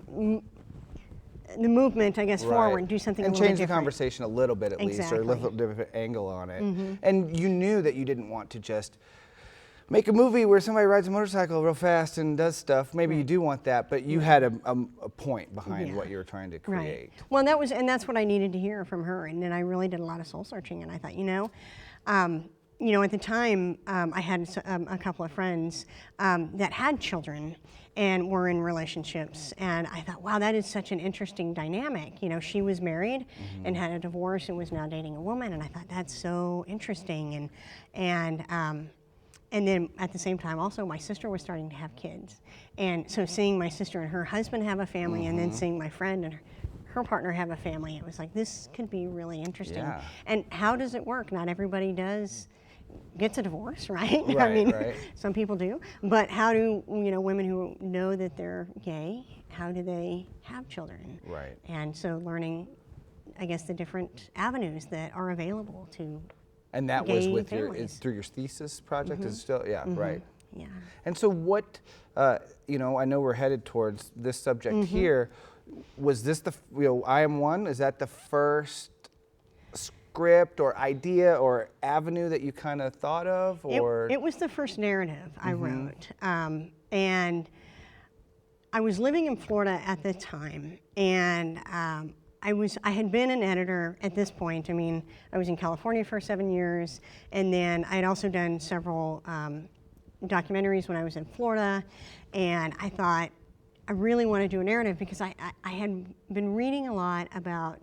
movement, I guess, forward and do something and a little bit change the different. conversation a little bit at least, or a little different angle on it. And you knew that you didn't want to just make a movie where somebody rides a motorcycle real fast and does stuff. Maybe you do want that, but you had a point behind what you were trying to create. Right. Well, that's what I needed to hear from her, and then I really did a lot of soul searching, and I thought, at the time, I had a couple of friends that had children and were in relationships, and I thought, wow, that is such an interesting dynamic. She was married and had a divorce and was now dating a woman, and I thought, that's so interesting. And then at the same time, also, my sister was starting to have kids, and so seeing my sister and her husband have a family, and then seeing my friend and her partner have a family, it was like, this could be really interesting. Yeah. And how does it work? Not everybody gets a divorce, right? I mean, some people do. But how do women who know that they're gay, how do they have children? Right. And so learning, I guess, the different avenues that are available to And that gay was with families. through your thesis project? Is it still, right. Yeah. And so what, I know we're headed towards this subject here. Was this I Am One, is that the first script or idea or avenue that you kind of thought of? Or It was the first narrative I wrote. And I was living in Florida at the time, and I had been an editor at this point. I mean, I was in California for 7 years, and then I had also done several documentaries when I was in Florida, and I thought, I really want to do a narrative because I had been reading a lot about,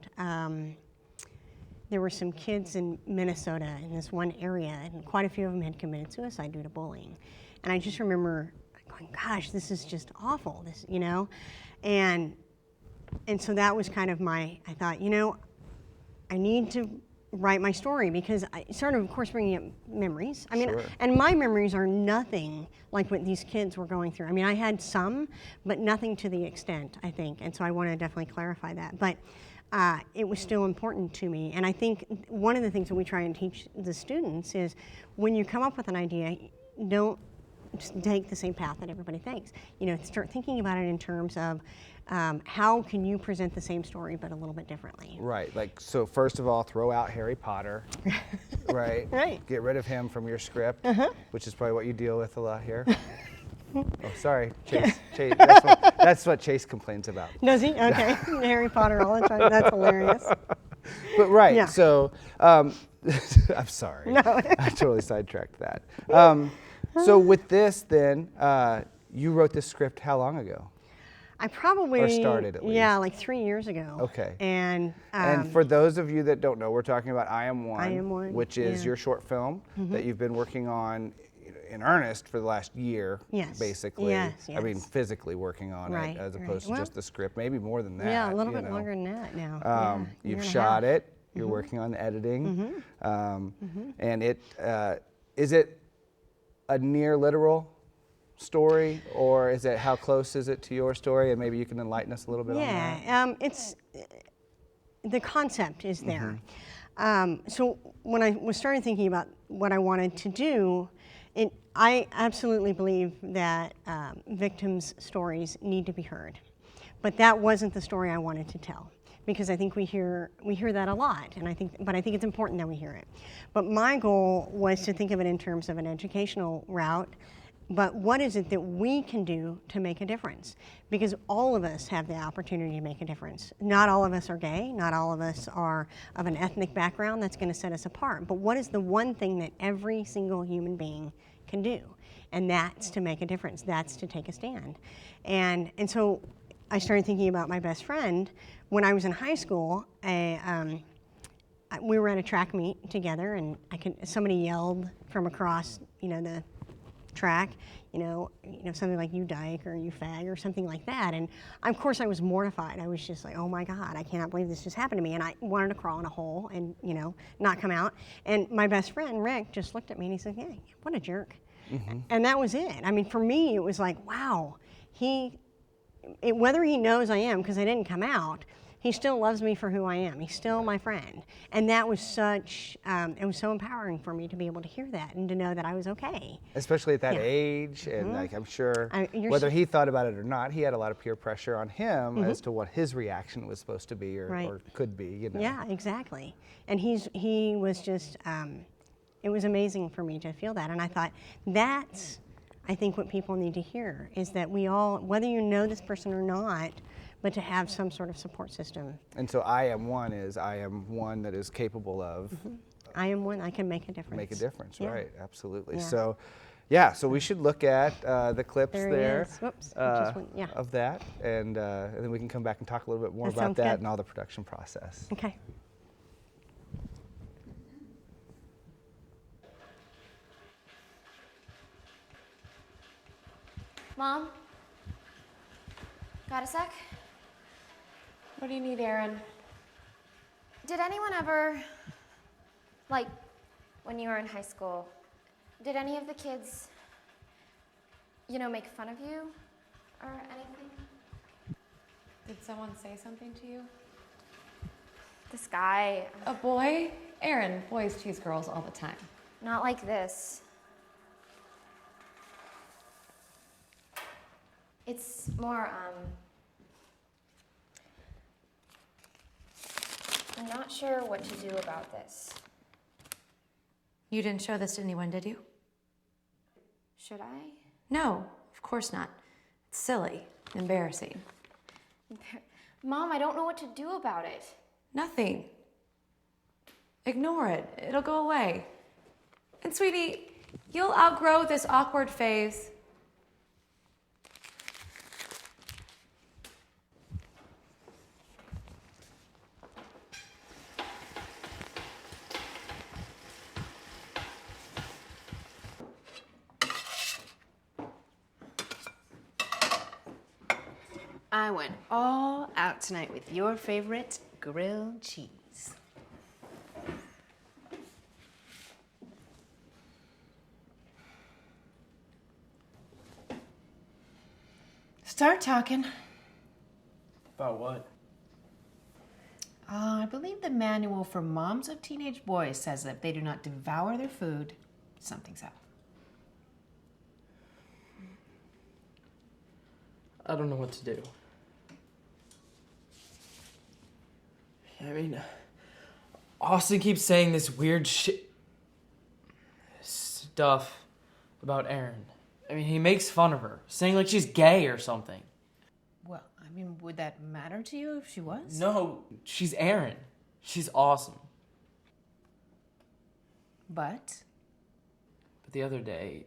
there were some kids in Minnesota in this one area, and quite a few of them had committed suicide due to bullying. And I just remember going, gosh, this is just awful, and so that was kind of I thought, I need to write my story, because I started, of course, bringing up memories. I mean, and my memories are nothing like what these kids were going through. I mean, I had some, but nothing to the extent, I think, and so I want to definitely clarify that. But it was still important to me, and I think one of the things that we try and teach the students is, when you come up with an idea, don't just take the same path that everybody thinks. Start thinking about it in terms of how can you present the same story but a little bit differently. Right, so first of all, throw out Harry Potter, right? Right. Get rid of him from your script, which is probably what you deal with a lot here. Oh, sorry, Chase. Chase, that's what Chase complains about. Does he? Okay. Harry Potter all the time. That's hilarious. But so I'm sorry. No. I totally sidetracked that. So with this, then, you wrote this script how long ago? I probably or started at least. Yeah, like 3 years ago. Okay. And for those of you that don't know, we're talking about I Am One, I Am One, which is your short film that you've been working on in earnest for the last year, basically. Yes. I mean, physically working on it as opposed to just the script, maybe more than that. Yeah, a little bit longer than that now. You've shot it. You're working on the editing, and is it a near literal story, or is it, how close is it to your story? And maybe you can enlighten us a little bit on that. Yeah, it's the concept is there. So when I was starting thinking about what I wanted to do, I absolutely believe that victims' stories need to be heard, but that wasn't the story I wanted to tell, because I think we hear that a lot, and I think it's important that we hear it. But my goal was to think of it in terms of an educational route, but what is it that we can do to make a difference? Because all of us have the opportunity to make a difference. Not all of us are gay, not all of us are of an ethnic background that's going to set us apart. But what is the one thing that every single human being can do? And that's to make a difference. That's to take a stand. And so I started thinking about my best friend. When I was in high school, we were at a track meet together, and somebody yelled from across, the track, something like "you dyke" or "you fag" or something like that. And of course I was mortified. I was just like, oh my God, I cannot believe this just happened to me. And I wanted to crawl in a hole and, not come out. And my best friend, Rick, just looked at me and he said, hey, what a jerk. Mm-hmm. And that was it. I mean, for me, it was like, wow, whether he knows I am, because I didn't come out, he still loves me for who I am. He's still my friend. And that was it was so empowering for me to be able to hear that and to know that I was okay. Especially at that age, and I'm sure whether he thought about it or not, he had a lot of peer pressure on him as to what his reaction was supposed to be or could be. Yeah, exactly. And he was just, it was amazing for me to feel that. And I thought, that's, I think, what people need to hear, is that we all, whether you know this person or not, but to have some sort of support system. And so I am one that is capable of. Mm-hmm. I am one, I can make a difference. Make a difference, right, absolutely. Yeah. So we should look at the clips there Whoops, of that, and then we can come back and talk a little bit more about that and all the production process. Okay. Mom? Got a sec? What do you need, Aaron? Did anyone ever, like, when you were in high school, did any of the kids, make fun of you or anything? Did someone say something to you? This guy. A boy? Aaron, boys tease girls all the time. Not like this. It's more, I'm not sure what to do about this. You didn't show this to anyone, did you? Should I? No, of course not. It's silly, embarrassing. Mom, I don't know what to do about it. Nothing. Ignore it. It'll go away. And sweetie, you'll outgrow this awkward phase. I went all out tonight with your favorite grilled cheese. Start talking. About what? I believe the manual for moms of teenage boys says that if they do not devour their food, something's up. I don't know what to do. I mean, Austin keeps saying this weird stuff about Erin. I mean, he makes fun of her, saying like she's gay or something. Well, I mean, would that matter to you if she was? No, she's Erin. She's awesome. But the other day,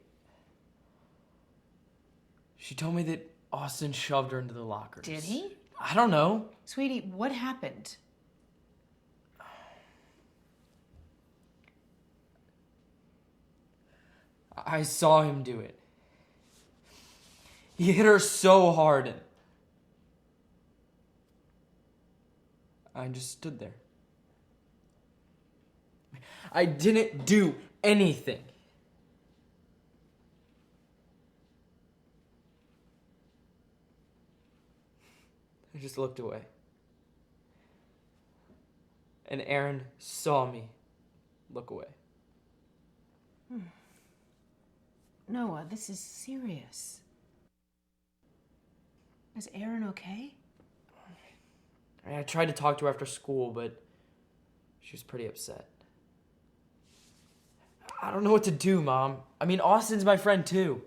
she told me that Austin shoved her into the lockers. Did he? I don't know. Sweetie, what happened? I saw him do it. He hit her so hard. I just stood there. I didn't do anything. I just looked away. And Erin saw me look away. Noah, this is serious. Is Erin okay? I tried to talk to her after school, but she was pretty upset. I don't know what to do, Mom. I mean, Austin's my friend, too.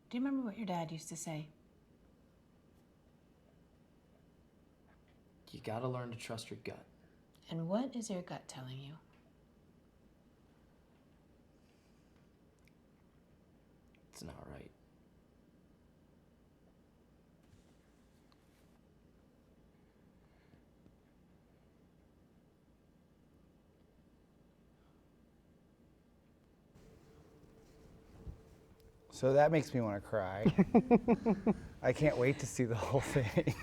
Do you remember what your dad used to say? You gotta learn to trust your gut. And what is your gut telling you? It's not right. So that makes me want to cry. I can't wait to see the whole thing.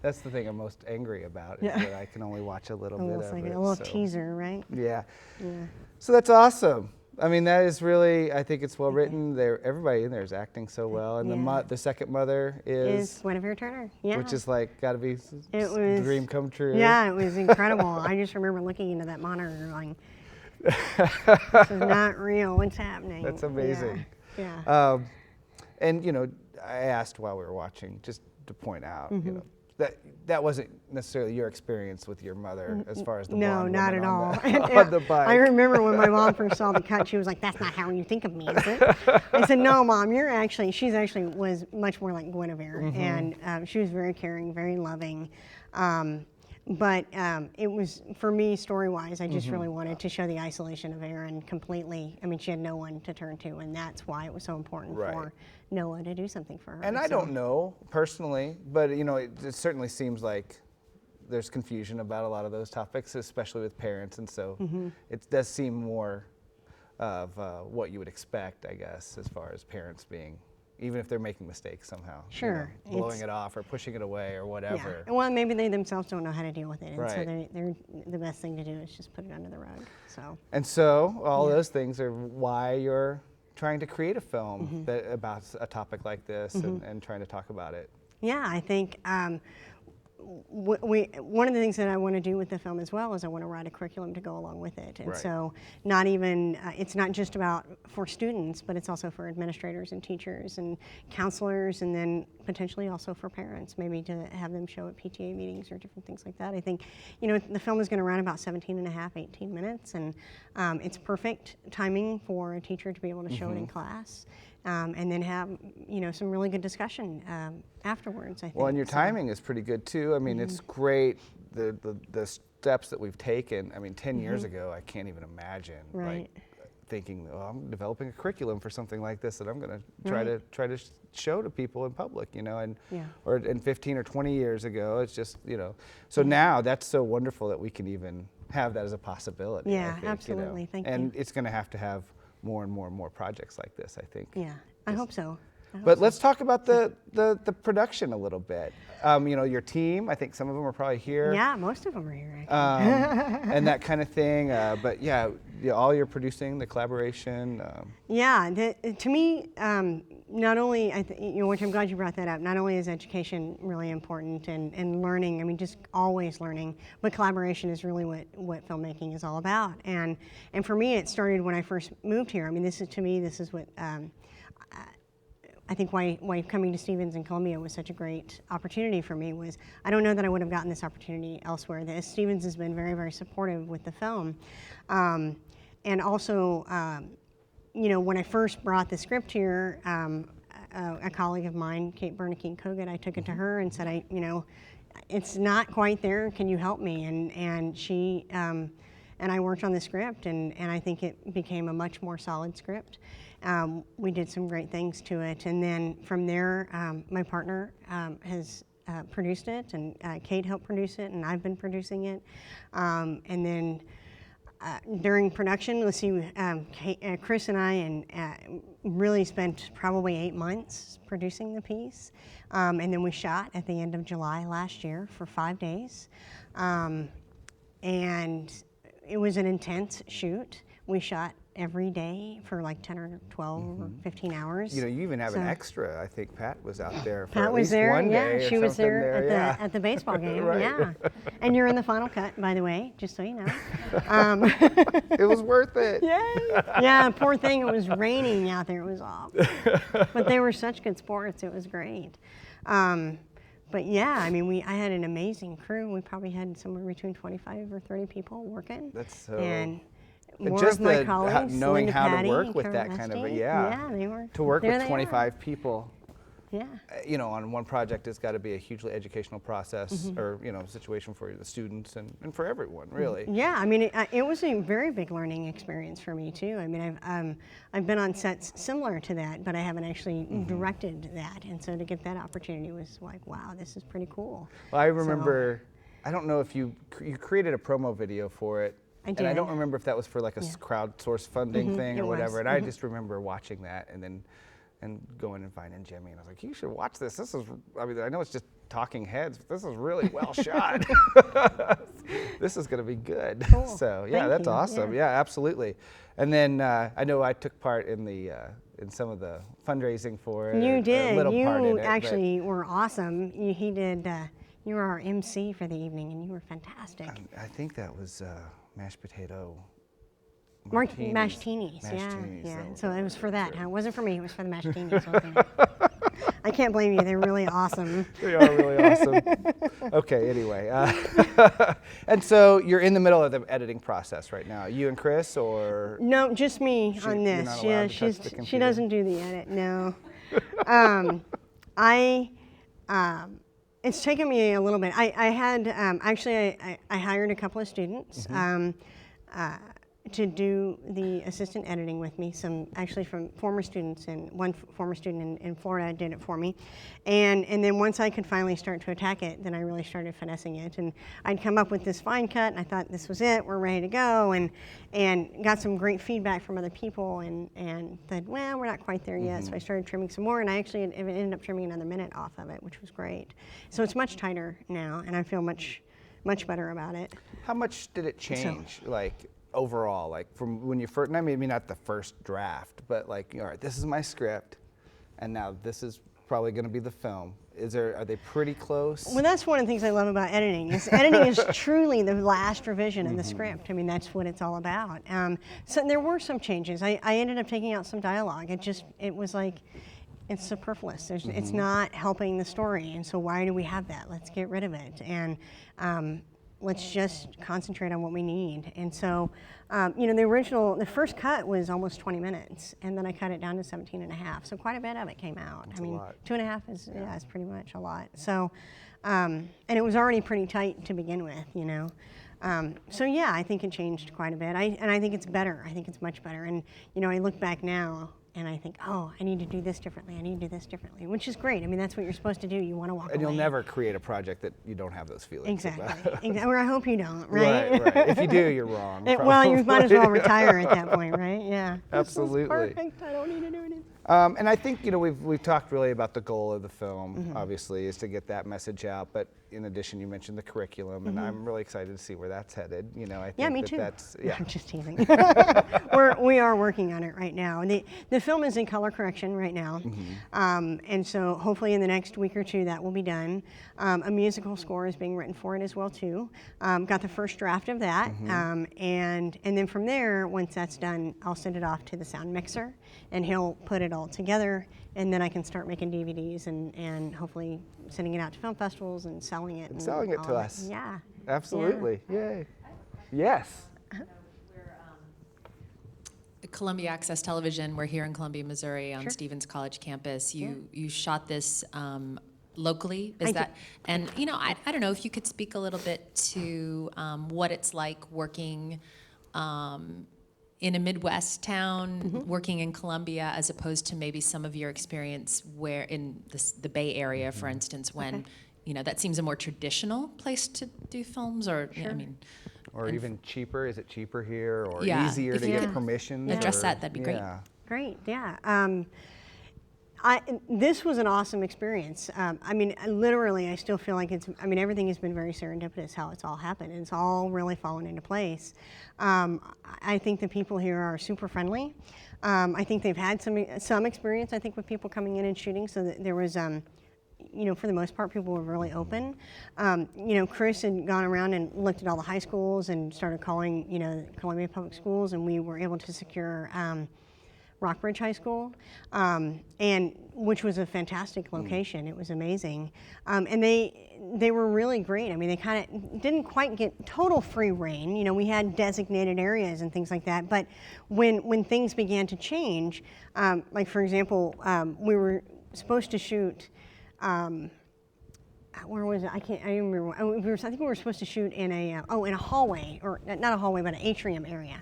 That's the thing I'm most angry about, is that I can only watch a little bit of it. A little teaser, right? Yeah. Yeah. So that's awesome. I mean, that is really, I think it's well written. Everybody in there is acting so well. And the second mother is Guinevere Turner, yeah. Which is like, gotta be it was, dream come true. Yeah, it was incredible. I just remember looking into that monitor and going, this is not real, what's happening? That's amazing. Yeah. And, you know, I asked while we were watching, just to point out, you know, that wasn't necessarily your experience with your mother as far as the blonde not woman at all. on the bike. I remember when my mom first saw the cut, she was like, "That's not how you think of me, is it?" I said, "No, Mom, she's actually was much more like Guinevere, and she was very caring, very loving." But it was, for me, story-wise, I just really wanted to show the isolation of Erin completely. I mean, she had no one to turn to, and that's why it was so important for Noah to do something for her. And I don't know personally, but you know, it certainly seems like there's confusion about a lot of those topics, especially with parents, and so it does seem more of what you would expect, I guess, as far as parents being, even if they're making mistakes somehow. Sure. You know, blowing it off or pushing it away or whatever. Yeah. Well, maybe they themselves don't know how to deal with it, and so Right. they're the best thing to do is just put it under the rug. So. And so all those things are why you're trying to create a film that about a topic like this and trying to talk about it. Yeah, I think one of the things that I want to do with the film as well is I want to write a curriculum to go along with it. And so not even, it's not just about for students, but it's also for administrators and teachers and counselors, and then potentially also for parents, maybe to have them show at PTA meetings or different things like that. I think, you know, the film is going to run about 17 and a half, 18 minutes, and it's perfect timing for a teacher to be able to show it in class. And then have, you know, some really good discussion afterwards, I think. Well, and your timing is pretty good too. I mean, it's great, the steps that we've taken. I mean, 10 years ago, I can't even imagine like thinking, oh, I'm developing a curriculum for something like this that I'm going to try to show to people in public, you know, and or in 15 or 20 years ago, it's just, you know. So now that's so wonderful that we can even have that as a possibility. Yeah, I think, absolutely. You know? Thank you. And it's going to have more and more and more projects like this, I think. Yeah, I hope so. But let's talk about the production a little bit. You know, your team, I think some of them are probably here. Yeah, most of them are here, actually. And that kind of thing. But yeah, all your producing, the collaboration. Yeah, to me, not only, you know, which I'm glad you brought that up, not only is education really important and learning, I mean, just always learning, but collaboration is really what filmmaking is all about. And for me, it started when I first moved here. I mean, this is what, I think why coming to Stevens and Columbia was such a great opportunity for me was, I don't know that I would have gotten this opportunity elsewhere. Stevens has been very, very supportive with the film. And also, you know, when I first brought the script here, a colleague of mine, Kate Bernanke-Kogut, I took it to her and said, you know, it's not quite there, can you help me? And she, and I worked on the script, and I think it became a much more solid script. We did some great things to it, and then from there, my partner has produced it, and Kate helped produce it, and I've been producing it. And then during production, let's see, Chris and I really spent probably 8 months producing the piece, and then we shot at the end of July last year for 5 days, and it was an intense shoot. We shot every day for like 10 or 12 or 15 hours. You know, you even have an extra. I think Pat was out there for Pat at was least there, one yeah. day or She was something there at the baseball game, Right. yeah. And you're in the final cut, by the way, just so you know. It was worth it. Yay! Yeah, poor thing, it was raining out there, it was awful. But they were such good sports, it was great. But yeah, I mean, I had an amazing crew. We probably had somewhere between 25 or 30 people working. That's so... And more just of my the colleagues, knowing Linda how Patty, to work and with Karen that kind of Rusty. yeah, they were. to work there with they are. 25 people. Yeah. You know, on one project, it's got to be a hugely educational process, Mhm. or you know, situation for the students and for everyone, really. Yeah, I mean, it was a very big learning experience for me too. I mean, I've been on sets similar to that, but I haven't actually directed that, and so to get that opportunity was like, wow, this is pretty cool. Well, I remember, I don't know if you created a promo video for it, I and I did. don't remember if that was for like a crowdsourced funding Mhm, thing it or whatever. was. And I Mhm. just remember watching that and going and finding Jimmy, and I was like, you should watch this. This is, I mean, I know it's just talking heads, but this is really well shot. This is going to be good. Cool. So yeah, Thank that's you. awesome. Yeah. Yeah, absolutely. And then I know I took part in the in some of the fundraising for it. You or did. A little part in You it, but- actually were awesome. He did. You were our MC for the evening, and you were fantastic. I think that was mashed potato. Mashed teenies, yeah, Mashed-teenies, yeah. that was So what it was for that. too. Huh? It wasn't for me. It was for the mashed teenies. Wasn't it? I can't blame you. They're really awesome. They are really awesome. Okay, anyway. And so you're in the middle of the editing process right now. You and Chris, or? No, just me on you're this. not Yeah, allowed to touch the she computer? doesn't do the edit. No. It's taken me a little bit. I had actually I hired a couple of students. To do the assistant editing with me, some actually from former students, and one former student in Florida did it for me. And then once I could finally start to attack it, then I really started finessing it. And I'd come up with this fine cut, and I thought this was it, we're ready to go, and got some great feedback from other people, and said, well, we're not quite there yet. So I started trimming some more, and I actually ended up trimming another minute off of it, which was great. So it's much tighter now, and I feel much better about it. How much did it change, like, overall, like from when you first, and I mean, maybe not the first draft, but like, all right, this is my script, and now this is probably going to be the film. Are they pretty close? Well, that's one of the things I love about editing. Editing is truly the last revision of the script. I mean, that's what it's all about. So there were some changes. I ended up taking out some dialogue. It was like, it's superfluous. It's not helping the story, and so why do we have that? Let's get rid of it. And let's just concentrate on what we need. And so, you know, the first cut was almost 20 minutes, and then I cut it down to 17 and a half. So quite a bit of it came out. That's I mean, a lot. 2.5 is pretty much a lot. So, and it was already pretty tight to begin with, you know. So yeah, I think it changed quite a bit. And I think it's better. I think it's much better. And, you know, I look back now, and I think, oh, I need to do this differently. I need to do this differently, which is great. I mean, that's what you're supposed to do. You want to walk And you'll away. never create a project that you don't have those feelings Exactly. about. Or I hope you don't, right? Right. If you do, you're wrong. Well, you might as well probably. retire at that point, right? Yeah. Absolutely. This is perfect. I don't need to do anything. And I think, you know, we've talked really about the goal of the film, Mhm. obviously, is to get that message out. But in addition, you mentioned the curriculum, and Mhm. I'm really excited to see where that's headed. You know, I think Yeah, me that too. that's, No, yeah. I'm just teasing. We are working on it right now. The film is in color correction right now. And so hopefully in the next week or two that will be done. A musical score is being written for it as well too. Got the first draft of that. And then from there, once that's done, I'll send it off to the sound mixer, and he'll put it all together, and then I can start making DVDs and hopefully sending it out to film festivals and selling it. And selling it all to of us. Yeah. Absolutely. Yay. Yes. Columbia Access Television. We're here in Columbia, Missouri, on Sure. Stevens College campus. You shot this locally. I Is did. that? And you know, I don't know if you could speak a little bit to what it's like working in a Midwest town, working in Columbia, as opposed to maybe some of your experience where in the Bay Area, for instance, when Okay. you know that seems a more traditional place to do films, or I Sure. mean. Or even cheaper. Is it cheaper here, or Yeah, easier if to you get could permissions? address or- that, that'd be great. Yeah. Great, yeah. This was an awesome experience. I mean, literally, I still feel like everything has been very serendipitous how it's all happened. It's all really fallen into place. I think the people here are super friendly. I think they've had some experience, I think, with people coming in and shooting, so that there was, you know, for the most part, people were really open. You know, Chris had gone around and looked at all the high schools and started calling, you know, Columbia Public Schools, and we were able to secure Rockbridge High School, and which was a fantastic location. It was amazing, and they were really great. I mean, they kind of didn't quite get total free reign. You know, we had designated areas and things like that. But when things began to change, like for example, we were supposed to shoot. Where was it? I don't remember. I think we were supposed to shoot in a in a hallway, or not a hallway, but an atrium area.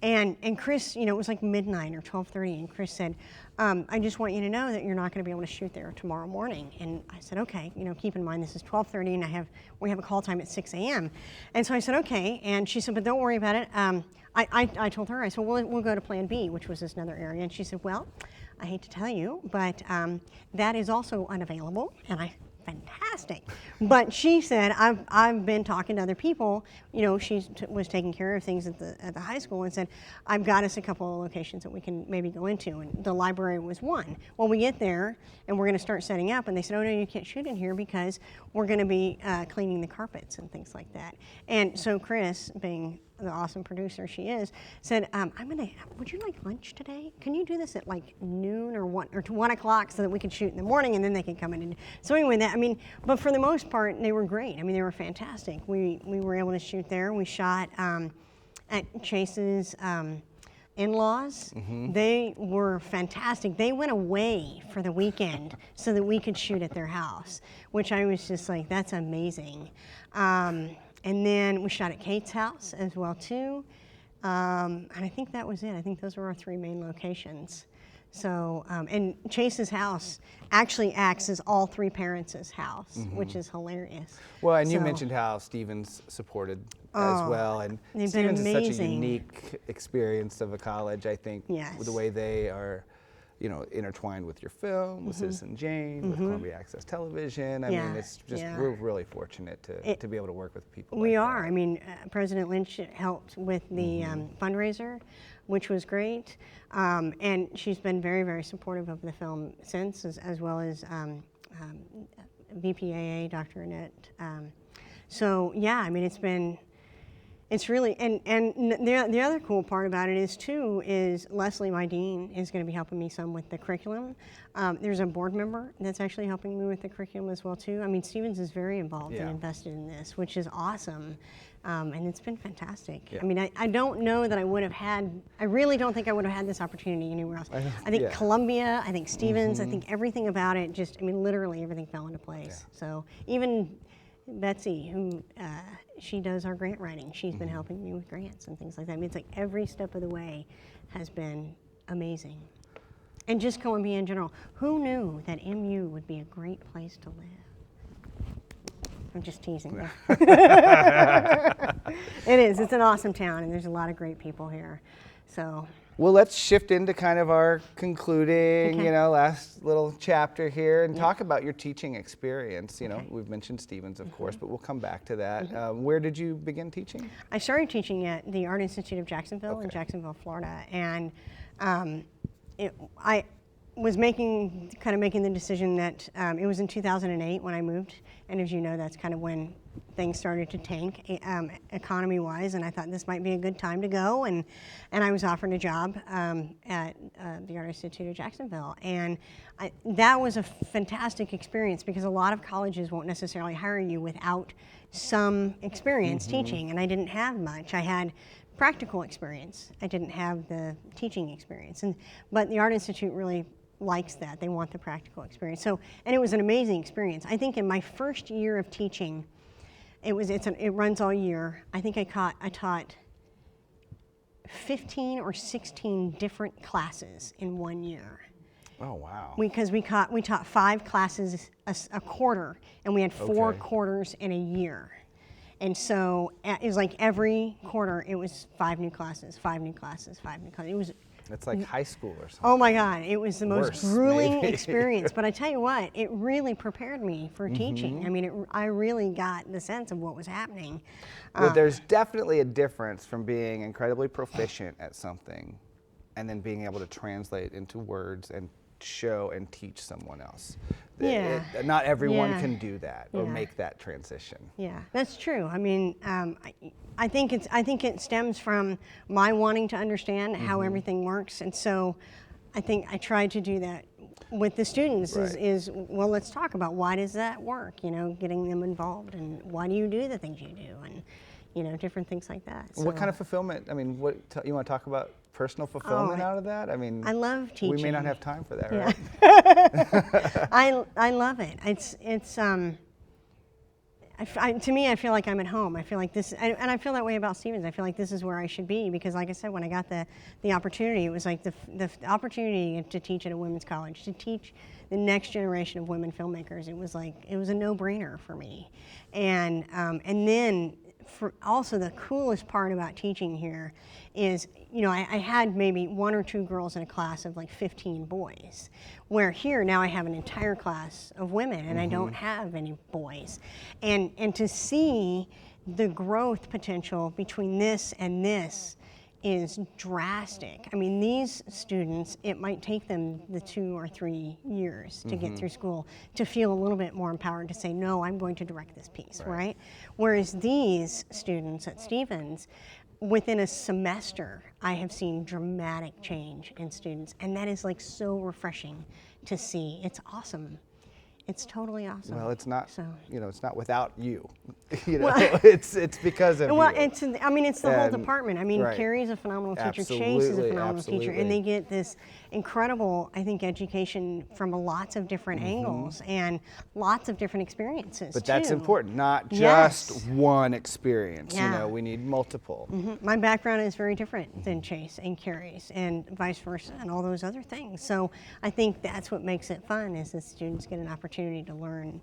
And Chris, you know, it was like midnight or 12:30, and Chris said, "I just want you to know that you're not going to be able to shoot there tomorrow morning." And I said, "Okay, you know, keep in mind this is 12:30, and we have a call time at 6 a.m." And so I said, "Okay," and she said, "But don't worry about it." I told her, I said, "We'll go to Plan B, which was this another area," and she said, "Well, I hate to tell you, but that is also unavailable," and fantastic. But she said, I've been talking to other people, you know, she was taking care of things at the high school, and said, I've got us a couple of locations that we can maybe go into, and the library was one. Well, we get there, and we're going to start setting up, and they said, oh, no, you can't shoot in here because we're going to be cleaning the carpets and things like that. And so Chris, being the awesome producer she is, said, would you like lunch today? Can you do this at like noon or 1 o'clock so that we can shoot in the morning and then they can come in? And so anyway, but for the most part, they were great. I mean, they were fantastic. We were able to shoot there. We shot at Chase's in-laws. They were fantastic. They went away for the weekend so that we could shoot at their house, which I was just like, that's amazing. And then we shot at Kate's house as well too. And I think that was it. I think those were our 3 main locations. So, and Chase's house actually acts as all 3 parents' house, which is hilarious. Well, and you mentioned how Stevens supported as well. And Stevens is such a unique experience of a college, I think, with the way they are, you know, intertwined with your film, with Citizen Jane, with Columbia Access Television. I mean, it's just, we're really fortunate to be able to work with people We like are. that. I mean, President Lynch helped with the fundraiser, which was great. And she's been very, very supportive of the film since, as well as VPAA, Dr. Annette. So, yeah, I mean, it's really, and the other cool part about it is Leslie, my dean, is going to be helping me some with the curriculum. There's a board member that's actually helping me with the curriculum as well too. I mean, Stevens is very involved and invested in this, which is awesome. And it's been fantastic. I mean, I don't know that I really don't think I would have had this opportunity anywhere else. I think Columbia, I think Stevens, I think everything about it literally everything fell into place. So even Betsy, who she does our grant writing, she's been helping me with grants and things like that. I mean, it's like every step of the way has been amazing. And just Columbia in general. Who knew that MU would be a great place to live? I'm just teasing. It is. It's an awesome town, and there's a lot of great people here. So. Well, let's shift into kind of our concluding, you know, last little chapter here and talk about your teaching experience. You know, we've mentioned Stevens, of course, but we'll come back to that. Where did you begin teaching? I started teaching at the Art Institute of Jacksonville in Jacksonville, Florida, and I was making the decision that it was in 2008 when I moved, and as you know, that's kind of when things started to tank economy-wise, and I thought this might be a good time to go, and I was offered a job at the Art Institute of Jacksonville, and that was a fantastic experience because a lot of colleges won't necessarily hire you without some experience teaching, and I didn't have much. I had practical experience. I didn't have the teaching experience, but the Art Institute really likes that. They want the practical experience. So, and it was an amazing experience. I think in my first year of teaching, it runs all year. I think I taught 15 or 16 different classes in 1 year. Oh, wow. Because we taught 5 classes a quarter, and we had 4 quarters in a year. And so it was like every quarter, it was 5 new classes, 5 new classes, 5 new classes. It's like high school or something. Oh my God, it was the most grueling experience. But I tell you what, it really prepared me for teaching. I mean, I really got the sense of what was happening. Well, there's definitely a difference from being incredibly proficient at something and then being able to translate into words and show and teach someone else. Not everyone can do that or make that transition. Yeah, that's true. I mean, I think it stems from my wanting to understand how everything works, and so I think I tried to do that with the students is, well, let's talk about why does that work, you know, getting them involved, and why do you do the things you do, and, you know, different things like that. What kind of fulfillment, I mean, what you want to talk about personal fulfillment out of that? I mean, I love teaching. We may not have time for that, right? I love it. To me, I feel like I'm at home. I feel like this, and I feel that way about Stevens. I feel like this is where I should be, because like I said, when I got the opportunity, it was like the opportunity to teach at a women's college, to teach the next generation of women filmmakers. It was a no-brainer for me. And then also the coolest part about teaching here is, you know, I had maybe 1 or 2 girls in a class of like 15 boys, where here now I have an entire class of women, and I don't have any boys. And to see the growth potential between this and this is drastic. I mean, these students, it might take them the 2 or 3 years to get through school to feel a little bit more empowered to say, no, I'm going to direct this piece, right? Whereas these students at Stevens, within a semester, I have seen dramatic change in students, and that is like so refreshing to see. It's awesome. It's totally awesome. Well, it's not, you know, it's not without you. You know, Well, it's because of well, you. it's the whole department. I mean, Carrie's a phenomenal teacher, Chase is a phenomenal teacher, and they get this incredible, I think, education from lots of different angles and lots of different experiences. But that's important, not Yes. just one experience. Yeah. You know, we need multiple. My background is very different than Chase and Carrie's, and vice versa, and all those other things. So I think that's what makes it fun, is that students get an opportunity to learn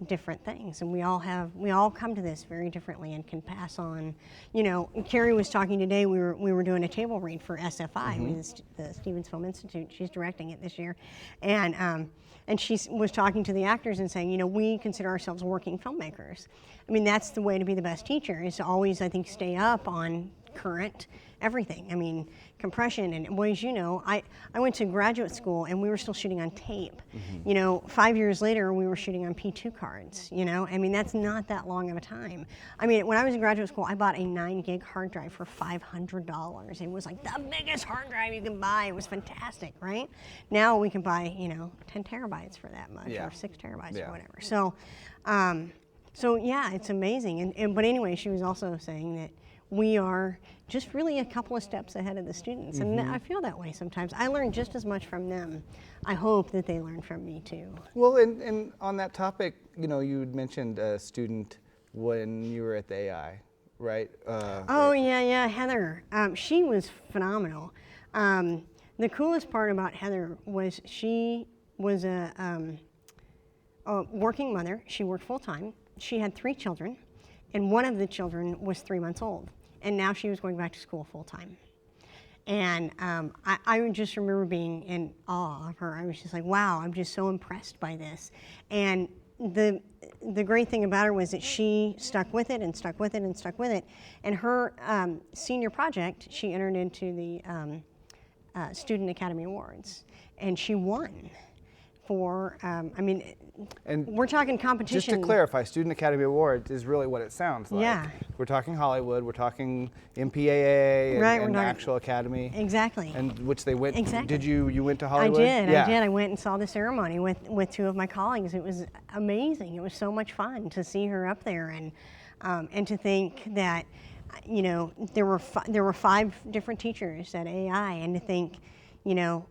different things, and we all come to this very differently and can pass on. You know, Carrie was talking today. We were doing a table read for SFI, the Stevens Film Institute. She's directing it this year, and she was talking to the actors and saying, you know, we consider ourselves working filmmakers. I mean, that's the way to be the best teacher, is to always, I think, stay up on current everything. I mean, compression, and well, as you know, I went to graduate school and we were still shooting on tape. You know, 5 years later we were shooting on P2 cards, you know? I mean, that's not that long of a time. I mean, when I was in graduate school, I bought a 9-gig hard drive for $500. It was like the biggest hard drive you can buy. It was fantastic, right? Now we can buy, you know, 10 terabytes for that much, or 6 terabytes or whatever. So yeah, it's amazing. But anyway, she was also saying that we are just really a couple of steps ahead of the students. And I feel that way sometimes. I learn just as much from them. I hope that they learn from me too. Well, and on that topic, you know, you mentioned a student when you were at the AI, right? Oh, yeah, Heather. She was phenomenal. The coolest part about Heather was she was a working mother. She worked full time. She had 3 children, and one of the children was 3 months old. And now she was going back to school full time. And I just remember being in awe of her. I was just like, wow, I'm just so impressed by this. And the great thing about her was that she stuck with it and stuck with it and stuck with it. And her senior project, she entered into the Student Academy Awards, and she won. For, I mean, and we're talking competition. Just to clarify, Student Academy Award is really what it sounds like. Yeah. We're talking Hollywood, we're talking MPAA and actual Academy. Exactly. And which they went, exactly. Did you went to Hollywood? I did. I went and saw the ceremony with 2 of my colleagues. It was amazing. It was so much fun to see her up there, and to think that, you know, there were 5 different teachers at AI, and to think, you know,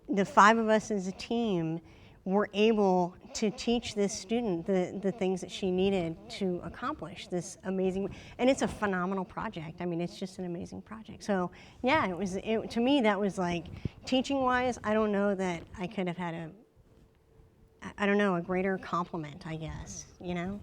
the 5 of us as a team were able to teach this student the things that she needed to accomplish this amazing, and it's a phenomenal project. I mean, it's just an amazing project. So yeah, to me, that was like, teaching wise, I don't know that I could have had a greater compliment, I guess, you know?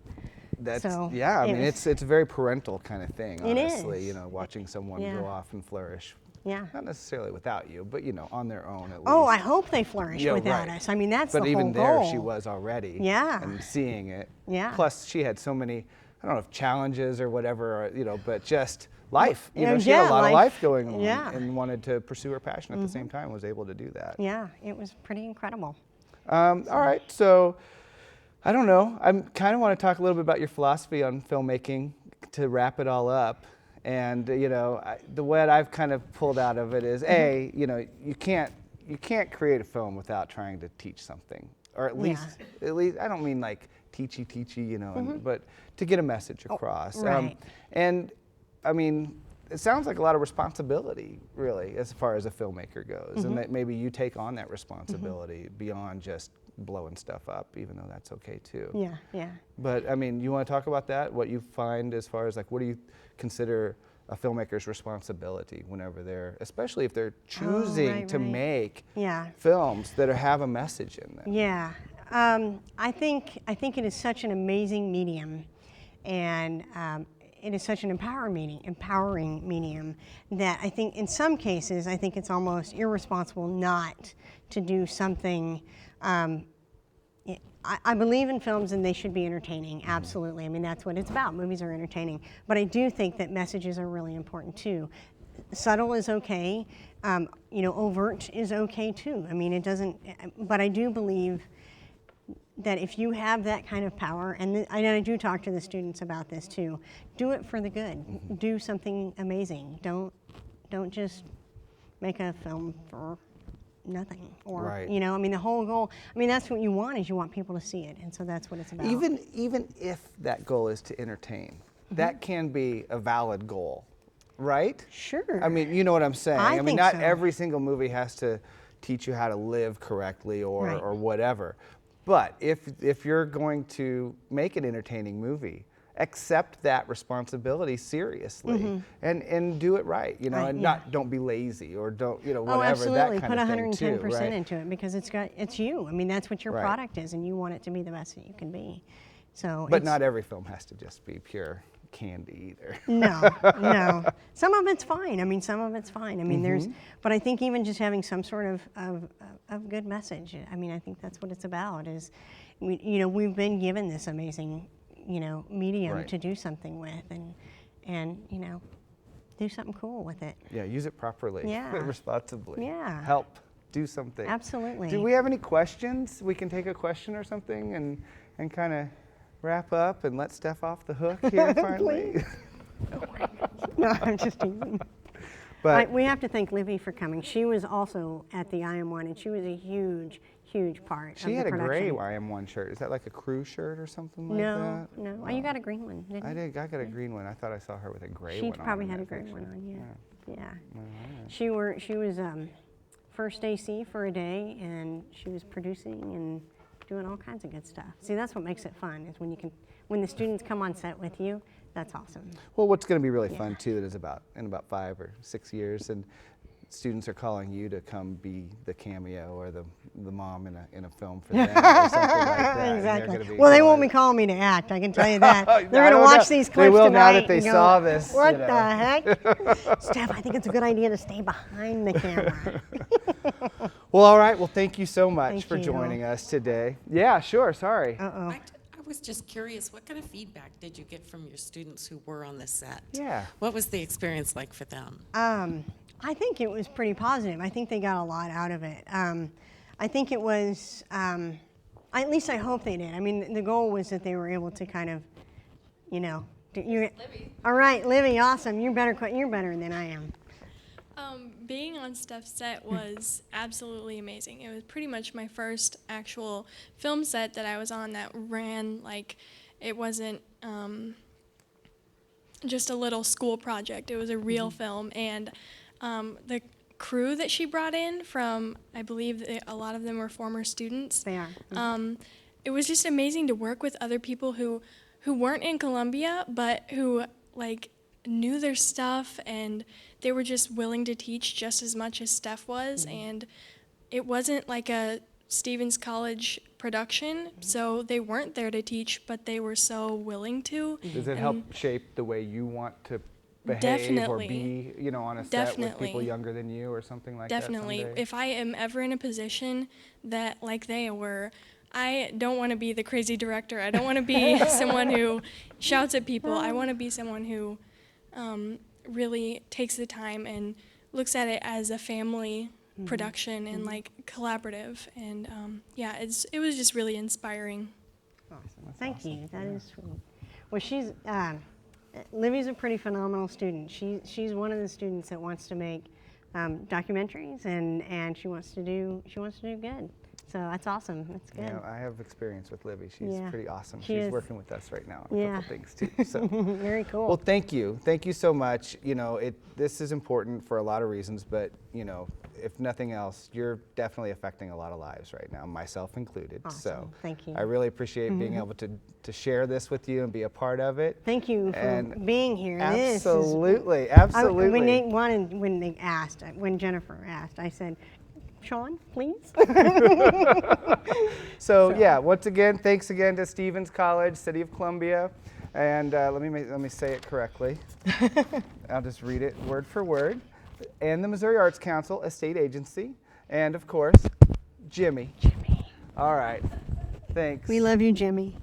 That's, so yeah, I mean, it's a very parental kind of thing, honestly, it is. You know, watching someone go off and flourish. Yeah. Not necessarily without you, but, you know, on their own at least. Oh, I hope they flourish without us. I mean, that's the whole goal. But even there, she was already. Yeah. And seeing it. Yeah. Plus, she had so many, I don't know if challenges or whatever, or, you know, but just life. You know, she had a lot of life going on and wanted to pursue her passion at the same time, was able to do that. Yeah, it was pretty incredible. All right, so I don't know. I kind of want to talk a little bit about your philosophy on filmmaking to wrap it all up. And, you know, the what I've kind of pulled out of it is, you know, you you can't create a film without trying to teach something, or at least I don't mean like teachy, you know, but to get a message across. Right. And I mean, it sounds like a lot of responsibility, really, as far as a filmmaker goes, and that maybe you take on that responsibility beyond just blowing stuff up, even though that's okay too. Yeah, yeah. But I mean, you want to talk about that? What you find as far as like, what do you consider a filmmaker's responsibility whenever they're, especially if they're choosing to make films that have a message in them? Yeah, I think it is such an amazing medium, and it is such an empowering medium that I think in some cases I think it's almost irresponsible not to do something. I believe in films and they should be entertaining, absolutely. I mean, that's what it's about. Movies are entertaining. But I do think that messages are really important too. Subtle is okay, you know, overt is okay too. I mean, it doesn't, but I do believe that if you have that kind of power, and I do talk to the students about this too, do it for the good. Do something amazing. Don't just make a film for nothing, or you know, I mean, the whole goal, I mean, that's what you want, is you want people to see it, and so that's what it's about. Even if that goal is to entertain, that can be a valid goal, right? Sure. I mean, you know what I'm saying. I mean, think not so. every single movie has to teach you how to live correctly or whatever. But if you're going to make an entertaining movie, accept that responsibility seriously and do it right, you know, and don't be lazy or don't, you know, whatever, absolutely. that kind of thing too. Put 110% into it, because it's you. I mean, that's what your product is, and you want it to be the best that you can be. So, but not every film has to just be pure candy either. No. Some of it's fine. I mean, some of it's fine. I mean, but I think even just having some sort of good message. I mean, I think that's what it's about. Is, you know, we've been given this amazing, you know, medium to do something with, and you know, do something cool with it. Yeah, use it properly. Yeah. Responsibly. Yeah. Help do something. Absolutely. Do we have any questions? We can take a question or something and kind of wrap up and let Steph off the hook here finally. No, I'm just teasing. But we have to thank Livy for coming. She was also at the IM1, and she was a huge part of the production. She had a gray IM1 shirt. Is that like a crew shirt or something like that? No. Oh, you got a green one, didn't you? I did. I got a green one. I thought I saw her with a gray one on. She probably had a gray one on, yeah. She was first AC for a day, and she was producing and doing all kinds of good stuff. See, that's what makes it fun, is when the students come on set with you. That's awesome. Well, what's going to be really fun too is in about 5 or 6 years, and students are calling you to come be the cameo or the mom in a film for them or something like that. Exactly. Well, they won't be calling me to act, I can tell you that. They're going to watch these clips They will tonight now that they saw this. What the heck? Steph, I think it's a good idea to stay behind the camera. Well, all right. Well, thank you so much for joining us today. Yeah, sure. Sorry. I was just curious, what kind of feedback did you get from your students who were on the set? Yeah. What was the experience like for them? I think it was pretty positive. I think they got a lot out of it. I think it was, at least I hope they did. I mean, the goal was that they were able to kind of, you know. Libby. All right, Livy, awesome. You're better than I am. Being on Steph's set was absolutely amazing. It was pretty much my first actual film set that I was on that ran like it wasn't just a little school project. It was a real film, and the crew that she brought in from, I believe a lot of them were former students. They are. It was just amazing to work with other people who weren't in Columbia, but who like knew their stuff, and they were just willing to teach just as much as Steph was. And it wasn't like a Stevens College production, so they weren't there to teach, but they were so willing to. Does it help shape the way you want to behave or be, you know, on a set with people younger than you or something like that? Definitely. Someday? If I am ever in a position that, like they were, I don't want to be the crazy director. I don't want to be someone who shouts at people. I want to be someone who really takes the time and looks at it as a family production and like collaborative. And yeah, it was just really inspiring. Awesome. Thank you. That is sweet. Well, she's Livy's a pretty phenomenal student. She's one of the students that wants to make documentaries, and she wants to do good. So that's awesome. That's good. Yeah, I have experience with Libby. She's Yeah. pretty awesome. She She's is. working with us right now on a Yeah. couple things too. So Very cool. Well, thank you. Thank you so much. You know, this is important for a lot of reasons, but you know, if nothing else, you're definitely affecting a lot of lives right now, myself included. Awesome. So Thank you. I really appreciate being able to share this with you and be a part of it. Thank you for And being here. Absolutely, This is, absolutely. when Jennifer asked, I said, Sean, please. So yeah, once again, thanks again to Stevens College, City of Columbia, and let me say it correctly. I'll just read it word for word. And the Missouri Arts Council, a state agency, and of course, Jimmy. All right, thanks. We love you, Jimmy.